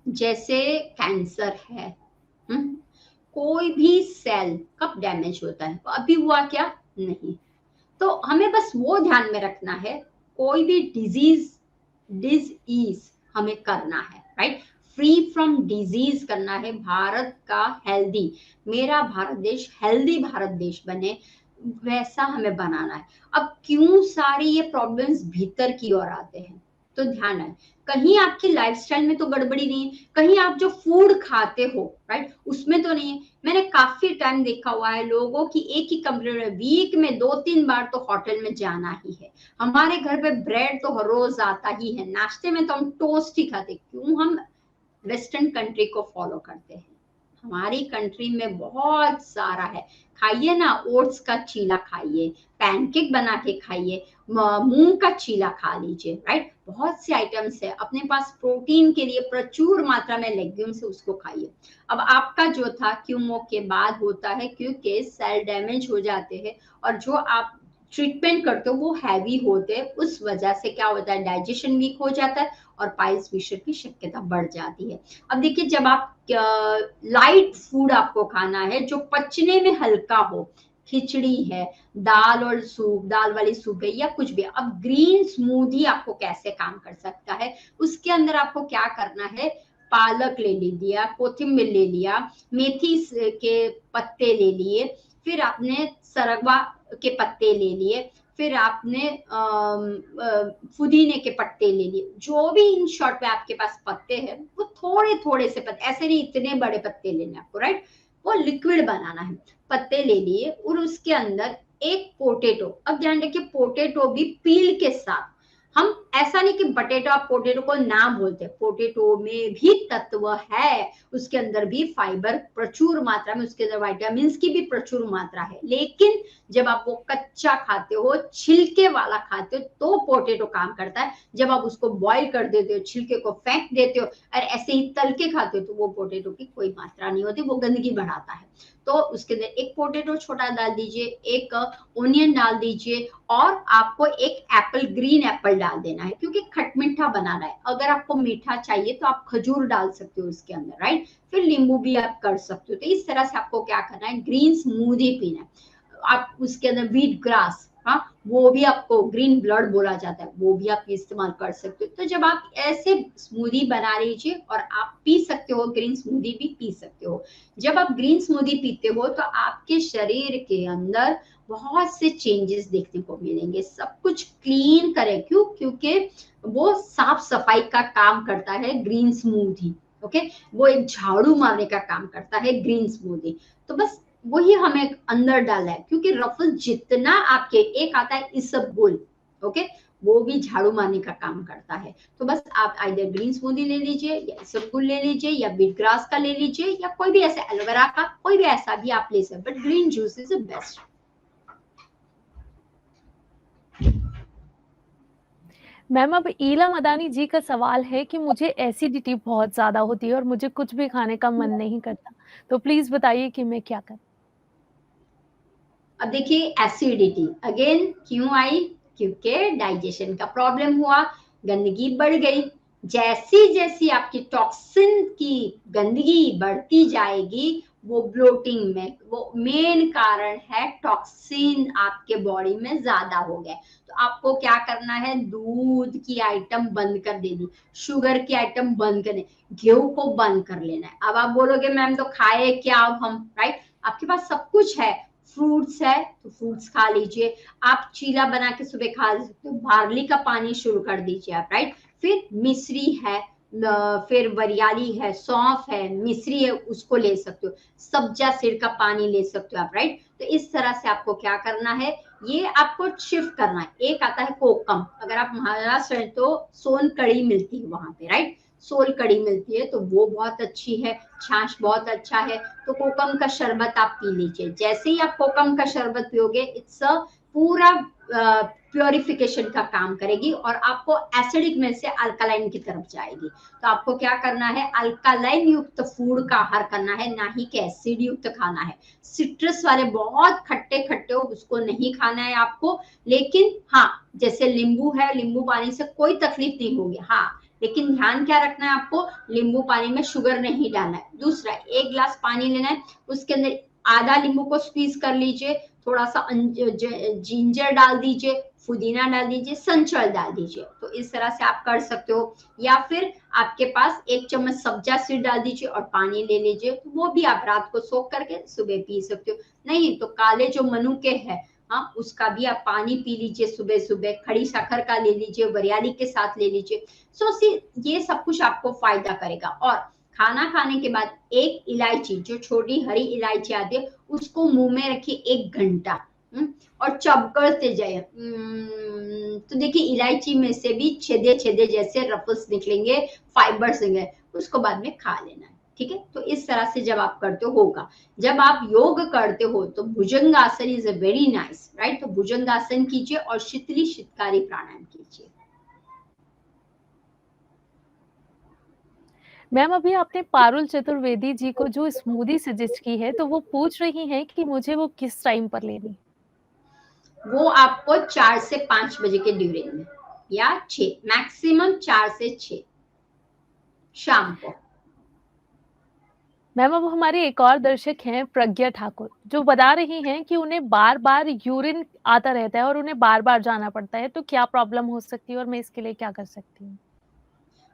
जैसे कैंसर है, हम्म, कोई भी सेल कब डैमेज होता है, तो अभी हुआ क्या, नहीं, तो हमें बस वो ध्यान में रखना है, कोई भी डिजीज हमें करना है, राइट, फ्री फ्रॉम डिजीज करना है, भारत का हेल्दी, मेरा भारत देश हेल्दी भारत देश बने, वैसा हमें बनाना है। अब क्यों सारी ये प्रॉब्लम्स भीतर की ओर आते हैं, तो ध्यान है, कहीं आपकी लाइफस्टाइल में तो गड़बड़ी नहीं है, कहीं आप जो फूड खाते हो, राइट, उसमें तो नहीं है। मैंने काफी टाइम देखा हुआ है लोगों की एक ही कंप्लेंट है, वीक में 2-3 बार तो होटल में जाना ही है। हमारे घर पे ब्रेड तो हर रोज आता ही है, नाश्ते में तो हम टोस्ट ही खाते, क्यों हम वेस्टर्न कंट्री को फॉलो करते हैं? हमारी कंट्री में बहुत सारा है, खाइए ना, ओट्स का चीला खाइए, पैनकेक बना के खाइए, मूंग का चीला खा लीजिए, राइट, बहुत से आइटम्स है अपने पास, प्रोटीन के लिए प्रचुर मात्रा में लेग्यूम्स है, उसको खाइए। अब आपका जो था कीमो के बाद होता है, क्योंकि सेल डैमेज हो जाते हैं और जो आप ट्रीटमेंट करते हो वो हैवी होते हैं, उस वजह से क्या होता है, डाइजेशन वीक हो जाता है और पाइल्स फिशर की शक्यता बढ़ जाती है। अब देखिए, जब आप लाइट फूड आपको खाना है जो पचने में हल्का हो, खिचड़ी है, दाल और सूप, दाल वाली सूप है, या कुछ भी। अब ग्रीन स्मूदी आपको कैसे काम कर सकता है, उसके अंदर आपको क्या करना है, पालक ले लिया, कोथिम्बीर ले लिया, मेथी के पत्ते ले लिए, फिर आपने सरगवा के पत्ते ले लिए, फिर आपने पुदीने के पत्ते ले लिए, जो भी इन शॉर्ट में आपके पास पत्ते हैं वो थोड़े थोड़े से पत्ते, ऐसे नहीं इतने बड़े पत्ते लेने आपको, राइट। वो लिक्विड बनाना है। पत्ते ले लिए और उसके अंदर एक पोटैटो, अब ध्यान रखिए पोटैटो भी पील के साथ, हम ऐसा नहीं कि पोटैटो आप पोटैटो को ना बोलते, पोटैटो में भी तत्व है, उसके अंदर भी फाइबर प्रचुर मात्रा में, उसके अंदर विटामिन की भी प्रचुर मात्रा है, लेकिन जब आप वो कच्चा खाते हो, छिलके वाला खाते हो, तो पोटैटो काम करता है। जब आप उसको बॉईल कर देते हो, छिलके को फेंक देते हो और ऐसे ही तल के खाते हो, तो वो पोटैटो की कोई मात्रा नहीं होती, वो गंदगी बढ़ाता है। तो उसके अंदर एक पोटैटो छोटा डाल दीजिए, एक ओनियन डाल दीजिए, और आपको एक एप्पल, ग्रीन एप्पल डाल देना है, क्योंकि खट मीठा बनाना है। अगर आपको मीठा चाहिए तो आप खजूर डाल सकते हो उसके अंदर, राइट। फिर नींबू भी आप कर सकते हो। तो इस तरह से आपको क्या करना है, ग्रीन स्मूदी पीना है। आप उसके अंदर व्हीट ग्रास, हाँ, वो भी आपको ग्रीन ब्लड बोला जाता है, वो भी आप इस्तेमाल कर सकते हो। तो जब आप ऐसे स्मूदी बना लीजिए और आप पी सकते हो, ग्रीन स्मूदी भी पी सकते हो। जब आप ग्रीन स्मूदी पीते हो तो आपके शरीर के अंदर बहुत से चेंजेस देखने को मिलेंगे, सब कुछ क्लीन करें। क्यों? क्योंकि वो साफ सफाई का काम करता है ग्रीन स्मूदी, ओके। वो एक झाड़ू मारने का काम करता है ग्रीन स्मूदी। तो बस वही हमें अंदर डालना है, क्योंकि रफल जितना आपके, एक आता है इसबगोल, ओके, वो भी झाड़ू मारने का काम करता है। तो बस आप आइदर ग्रीन स्मूदी ले लीजिए, या इसबगोल ले लीजिए, या बीट ग्रास का ले लीजिए, या कोई भी ऐसे एलोवेरा का, कोई भी ऐसा भी आप ले सकते, but green juice is the best. Ma'am अब ईला मदानी जी का सवाल है कि मुझे एसिडिटी बहुत ज़्यादा होती है और मुझे कुछ भी खाने का मन नहीं करता। तो प्लीज़ बताइए कि मैं क्या करूँ? अब देखिए एसिडिटी अगेन क्यों आई, क्योंकि डाइजेशन का प्रॉब्लम हुआ, गंदगी बढ़ गई। जैसी जैसी आपकी टॉक्सिन की गंदगी बढ़ती जाएगी, वो ब्लोटिंग में, वो मेन कारण है, टॉक्सिन आपके बॉडी में ज्यादा हो गया। तो आपको क्या करना है, दूध की आइटम बंद कर देनी, शुगर की आइटम बंद करनी, घी को बंद कर लेना है। अब आप बोलोगे मैम तो खाए क्या अब हम, राइट। आपके पास सब कुछ है, फ्रूट्स है तो फ्रूट्स खा लीजिए, आप चीला बना के सुबह खा सकते हो, बार्ली का पानी शुरू कर दीजिए आप, राइट। फिर मिश्री है, फिर वरियाली है, सौंफ है, मिश्री है, उसको ले सकते हो, सब्जा सीड का पानी ले सकते हो आप, राइट। तो इस तरह से आपको क्या करना है, ये आपको शिफ्ट करना है। एक आता है कोकम, अगर आप महाराष्ट्र हैं तो सोन कड़ी मिलती है वहां पे, राइट, सोल कड़ी मिलती है, तो वो बहुत अच्छी है, छाछ बहुत अच्छा है। तो कोकम का शरबत आप पी लीजिए। जैसे ही आप कोकम का शरबत पियोगे, इट्स अ पूरा प्योरिफिकेशन का काम करेगी और आपको एसिडिक में से अल्कलाइन की तरफ जाएगी। तो आपको क्या करना है, अल्कलाइन युक्त फूड का आहार करना है, ना ही कि एसिड युक्त खाना है। सिट्रस वाले बहुत खट्टे खट्टे हो, उसको नहीं खाना है आपको। लेकिन हाँ, जैसे नींबू है, नींबू पानी से कोई तकलीफ नहीं होगी, हाँ, लेकिन ध्यान क्या रखना है आपको, नींबू पानी में शुगर नहीं डालना है। दूसरा, एक गिलास पानी लेना है, उसके अंदर आधा नींबू को स्क्वीज कर लीजिए, थोड़ा सा जिंजर डाल दीजिए, पुदीना डाल दीजिए, संचल डाल दीजिए। तो इस तरह से आप कर सकते हो। या फिर आपके पास एक चम्मच सब्जा सीड डाल दीजिए और पानी ले लीजिए, तो वो भी आप रात को सोख करके सुबह पी सकते हो। नहीं तो काले जो मनुके है, हाँ, उसका भी आप पानी पी लीजिए सुबह सुबह, खड़ी शक्कर का ले लीजिए, वरियाली के साथ ले लीजिए। ये सब कुछ आपको फायदा करेगा। और खाना खाने के बाद एक इलायची, जो छोटी हरी इलायची आती है, उसको मुंह में रखिए 1 घंटा, और चबकते जाए। तो देखिए इलायची में से भी छेदे छेदे जैसे रफल्स निकलेंगे, फाइबर्स निकलेंगे, उसको बाद में खा लेना है, ठीक है। तो इस तरह से जब आप करते हो होगा। जब आप योग करते हो तो Bhujangasana is a very nice, right. तो भुजंगासन कीजिए और शीतली शीतकारी प्राणायाम कीजिए। मैम अभी आपने पारुल चतुर्वेदी जी को जो स्मूदी सजेस्ट की है, तो वो पूछ रही हैं कि मुझे वो किस टाइम पर लेनी? वो आपको 4 से 5 बजे के ड्यूरेशन में, या 6, मैक्सिमम 4 से 6 शाम को। मैम अब हमारे एक और दर्शक हैं प्रज्ञा ठाकुर, जो बता रही हैं कि उन्हें बार-बार यूरिन आता रहता है और उन्हें बार-बार जाना पड़ता है, तो क्या प्रॉब्लम हो सकती है और मैं इसके लिए क्या कर सकती हूँ?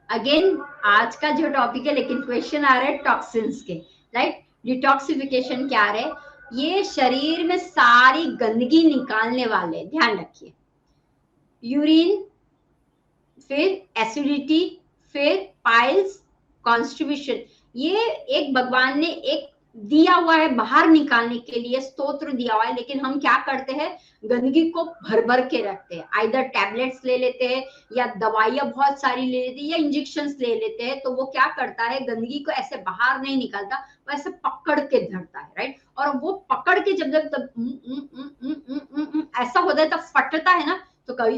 अगेन आज का जो टॉपिक है, लेकिन क्वेश्चन आ रहा है टॉक्सिन्स के, राइट। डिटॉक्सिफिकेशन क्या है, ये शरीर में सारी गंदगी निकालने वाले, ध्यान रखिए। यूरिन, फिर एसिडिटी, फिर पाइल्स, कॉन्स्टिपेशन, ये एक भगवान ने एक दिया हुआ है बाहर निकालने के लिए, स्तोत्र दिया हुआ है, लेकिन हम क्या करते हैं, गंदगी को भर भर के रखते हैं। आइदर टैबलेट्स ले लेते हैं या दवाइयां बहुत सारी ले लेते हैं या इंजेक्शंस ले लेते हैं, तो वो क्या करता है, गंदगी को ऐसे बाहर नहीं निकालता, वो ऐसे पकड़ के धरता है, राइट। और वो पकड़ के जब जब तब ऐसा होता है, तब फटता है ना, तो कभी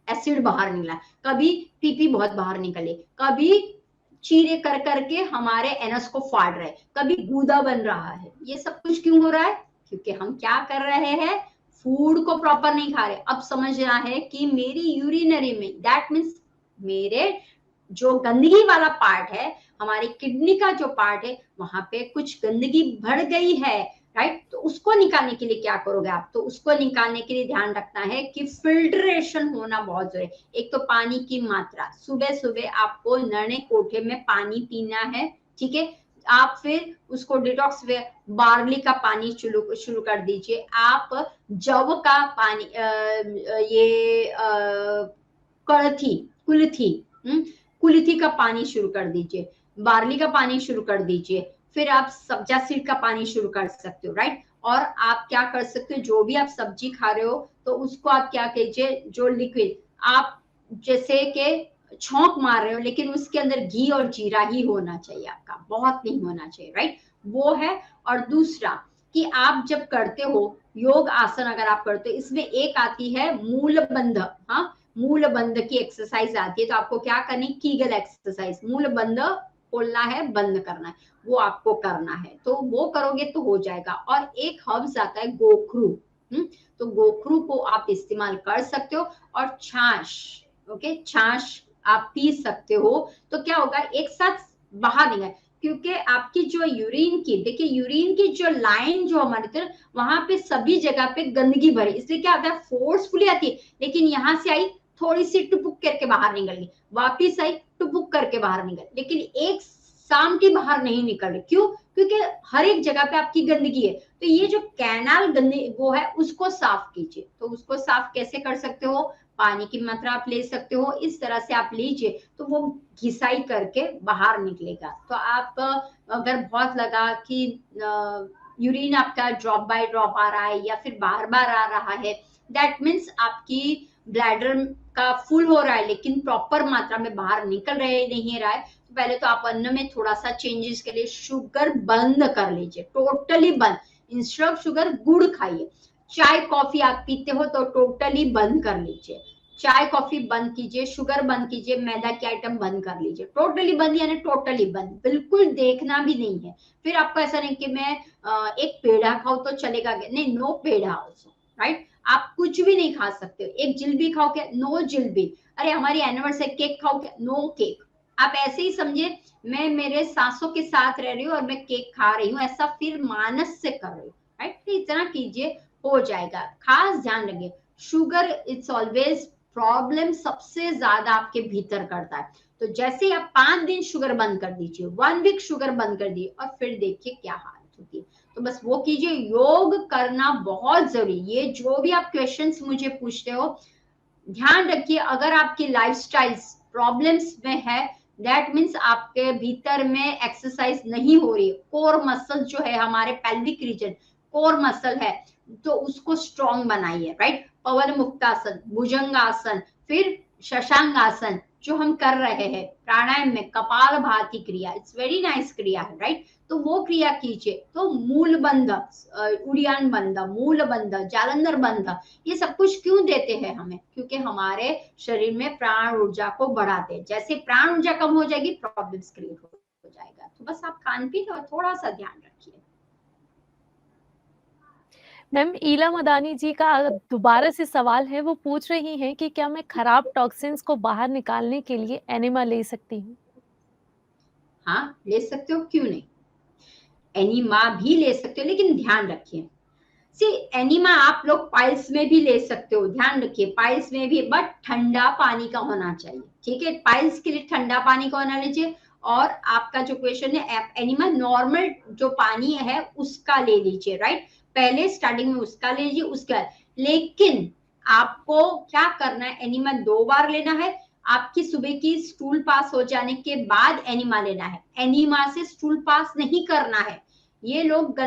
एसिड बाहर निकला, कभी पीपी बहुत बाहर निकले, कभी चीरे कर करके हमारे एनस को फाड़ रहे, कभी गूदा बन रहा है। ये सब कुछ क्यों हो रहा है, क्योंकि हम क्या कर रहे हैं, फूड को प्रॉपर नहीं खा रहे। अब समझना है कि मेरी यूरिनरी में, दैट मीन्स मेरे जो गंदगी वाला पार्ट है, हमारी किडनी का जो पार्ट है, वहां पे कुछ गंदगी बढ़ गई है, राइट। तो उसको निकालने के लिए क्या करोगे आप, तो उसको निकालने के लिए ध्यान रखना है कि फिल्ट्रेशन होना बहुत जरूरी है। एक तो पानी की मात्रा, सुबह सुबह आपको नरने कोठे में पानी पीना है, ठीक है। आप फिर उसको डिटॉक्स, बार्ली का पानी शुरू कर दीजिए। आप जव का पानी, ये कड़थी, कुल्थी, कुल्थी का पानी शुरू कर दीजिए, बार्ली का पानी शुरू कर दीजिए, फिर आप सब्जा सीड का पानी शुरू कर सकते हो, राइट। और आप क्या कर सकते हो, जो भी आप सब्जी खा रहे हो, तो उसको आप क्या कीजिए, जो लिक्विड आप जैसे कि छौंक मार रहे हो, लेकिन उसके अंदर घी और जीरा ही होना चाहिए आपका, बहुत नहीं होना चाहिए, राइट। वो है। और दूसरा कि आप जब करते हो योग आसन, अगर आप करते हो, इसमें एक आती है मूल बंध, हाँ, मूल बंध की एक्सरसाइज आती है। तो आपको क्या करनी, कीगल एक्सरसाइज, मूल बंध खोलना है, बंद करना है, वो आपको करना है, तो वो करोगे तो हो जाएगा। और एक हर्ब्स आता है गोखरू, तो गोखरू को आप इस्तेमाल कर सकते हो। और छाछ, ओके, छाछ आप पी सकते हो। तो क्या होगा, एक साथ बाहर निकल, क्योंकि आपकी जो यूरिन की, देखिए यूरिन की जो लाइन जो हमारी तरफ, वहां पे सभी जगह पे गंदगी भरी, इसलिए क्या होता है, फोर्सफुली आती है, लेकिन यहाँ से आई, थोड़ी सी टुपुक करके बाहर निकल गई, वापिस आई, टुपुक करके बाहर निकल, लेकिन एक शाम की बाहर नहीं निकल रही। क्यों, क्योंकि हर एक जगह पे आपकी गंदगी है। तो ये जो कैनाल गंदगी वो है, उसको साफ कीजिए। तो उसको साफ कैसे कर सकते हो, पानी की मात्रा आप ले सकते हो, इस तरह से आप लीजिए, तो वो घिसाई करके बाहर निकलेगा। तो आप अगर बहुत लगा कि यूरिन आपका ड्रॉप बाय ड्रॉप आ रहा है या फिर बार बार आ रहा है, दैट मीन्स आपकी ब्लैडर का फुल हो रहा है, लेकिन प्रॉपर मात्रा में बाहर निकल रहे नहीं रहा है, तो पहले तो आप अन्न में थोड़ा सा चेंजेस के लिए शुगर बंद कर लीजिए, टोटली बंद। इंस्टेड ऑफ शुगर गुड़ खाइए। चाय कॉफी आप पीते हो तो टोटली बंद कर लीजिए, चाय कॉफी बंद कीजिए, शुगर बंद कीजिए, मैदा के आइटम बंद कर लीजिए, टोटली बंद यानी टोटली बंद, बिल्कुल देखना भी नहीं है। फिर आपको ऐसा नहीं कि मैं एक पेड़ा खाऊं तो चलेगा, नहीं, नो पेड़ा ऑल्सो, राइट। आप कुछ भी नहीं खा सकते, एक जिलेबी खाओ क्या, नो जिलेबी। अरे हमारी एनिवर्सरी, केक खाओ क्या, नो केक। आप ऐसे ही समझे मैं मेरे सांसों के साथ रह रही हूँ और मैं केक खा रही हूँ, ऐसा फिर मानस से कर रही हूँ, राइट। तो इतना कीजिए, हो जाएगा। खास ध्यान रखिए, शुगर इट्स ऑलवेज प्रॉब्लम सबसे ज्यादा आपके भीतर करता है। तो जैसे ही आप 5 दिन शुगर बंद कर दीजिए, 1 वीक शुगर बंद कर दिए, और फिर देखिए क्या हालत होती है। तो बस वो कीजिए, योग करना बहुत जरूरी। ये जो भी आप क्वेश्चंस मुझे पूछते हो, ध्यान रखिए, अगर आपकी लाइफस्टाइल प्रॉब्लम्स में है, दैट मीन्स आपके भीतर में एक्सरसाइज नहीं हो रही, कोर मसल जो है हमारे पेल्विक रीजन, कोर मसल है, तो उसको स्ट्रॉन्ग बनाइए, राइट। पवन मुक्तासन, भुजंगासन, फिर शशांगासन जो हम कर रहे हैं प्राणायाम में, कपाल भाती क्रिया, इट्स वेरी नाइस क्रिया है, राइट। तो वो क्रिया कीजिए। तो मूल बंध, उड़ियान बंध, मूल बंध, जालंधर बंध, ये सब कुछ क्यों देते हैं हमें, क्योंकि हमारे शरीर में प्राण ऊर्जा को बढ़ाते हैं। जैसे प्राण ऊर्जा कम हो जाएगी, प्रॉब्लम्स क्रिएट हो जाएगा। तो बस आप खान पीन और थोड़ा सा ध्यान रखिए। मैम, ईला मदानी जी का दोबारा से सवाल है, वो पूछ रही हैं कि क्या मैं खराब टॉक्सिन्स को बाहर निकालने के लिए एनिमा ले सकती हूँ? हाँ, ले सकते हो, क्यों नहीं। एनिमा भी ले सकते हो, लेकिन ध्यान रखिए, सी एनिमा आप लोग पाइल्स में भी ले सकते हो, ध्यान रखिए, पाइल्स में भी, बट ठंडा पानी का होना चाहिए, ठीक है। पाइल्स के लिए ठंडा पानी का होना लीजिए, और आपका जो क्वेश्चन है एनिमा नॉर्मल जो पानी है उसका ले लीजिए, राइट। पहले स्टार्टिंग में उसका ले लीजिए, उसका, लेकिन आपको क्या करना है, एनिमा 2 बार लेना है। आपकी सुबह की स्टूल पास हो जाने के बाद एनिमा लेना है, एनिमा से स्टूल पास नहीं करना है। ये लोग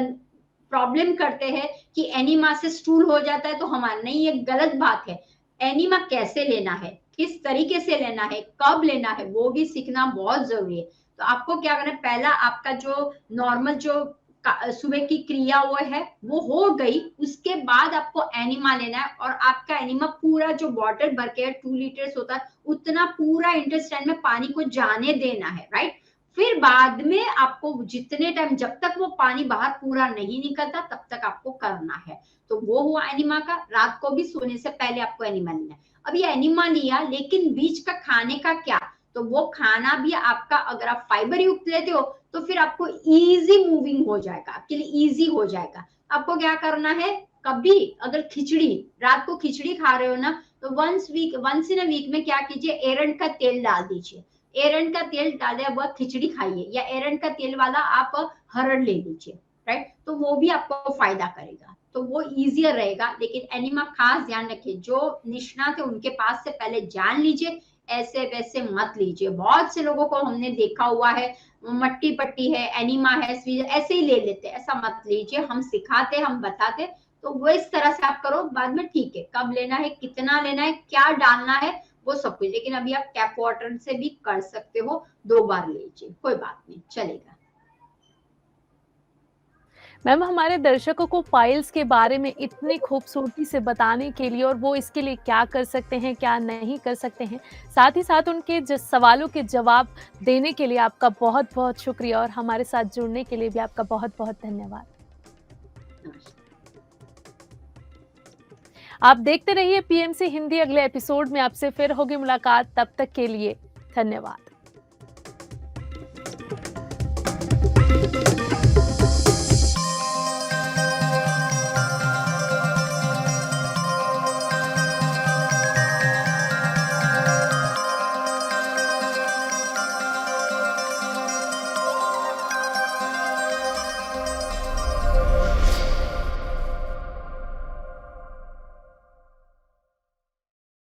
प्रॉब्लम करते हैं कि एनिमा से स्टूल हो जाता है तो हमारा नहीं, ये गलत बात है। एनिमा कैसे लेना है, किस तरीके से लेना है, कब लेना है, वो भी सीखना बहुत जरूरी है। तो आपको क्या करना है, पहला आपका जो नॉर्मल जो सुबह की क्रिया वो है वो हो गई, उसके बाद आपको एनिमा लेना है और आपका एनिमा पूरा जो बॉटल भर के 2 लीटर्स होता है उतना पूरा इंटेस्टाइन में पानी को जाने देना है, राइट। फिर बाद में आपको जितने टाइम, जब तक वो पानी बाहर पूरा नहीं निकलता तब तक आपको करना है। तो वो हुआ एनिमा का। रात को भी सोने से पहले आपको एनिमा लेना है। अब ये एनिमा लिया, लेकिन बीच का खाने का क्या, तो वो खाना भी आपका, अगर आप फाइबर युक्त लेते हो तो फिर आपको इजी मूविंग हो जाएगा, आपके लिए इजी हो जाएगा। आपको क्या करना है, कभी अगर खिचड़ी, रात को खिचड़ी खा रहे हो ना, तो वंस इन अ वीक में क्या कीजिए, एरंड का तेल डाल दीजिए। एरंड का तेल डाले हुआ खिचड़ी खाइए, या एरंड का तेल वाला आप हरड़ ले लीजिए, राइट। तो वो भी आपको फायदा करेगा, तो वो इजियर रहेगा। लेकिन एनिमा खास ध्यान रखिए, जो निष्णात है उनके पास से पहले जान लीजिए, ऐसे वैसे मत लीजिए। बहुत से लोगों को हमने देखा हुआ है, मट्टी पट्टी है, एनिमा है, ऐसे ही ले लेते, ऐसा मत लीजिए। हम सिखाते, हम बताते, तो वो इस तरह से आप करो। बाद में ठीक है, कब लेना है, कितना लेना है, क्या डालना है, वो सब कुछ। लेकिन अभी आप टैप वाटर से भी कर सकते हो, 2 बार लीजिए, कोई बात नहीं, चलेगा। मैम, हमारे दर्शकों को पाइल्स के बारे में इतनी खूबसूरती से बताने के लिए और वो इसके लिए क्या कर सकते हैं, क्या नहीं कर सकते हैं, साथ ही साथ उनके सवालों के जवाब देने के लिए आपका बहुत-बहुत शुक्रिया और हमारे साथ जुड़ने के लिए भी आपका बहुत-बहुत धन्यवाद। आप देखते रहिए पीएमसी हिंदी। अगले एपिसोड में आपसे फिर होगी मुलाकात। तब तक के लिए धन्यवाद।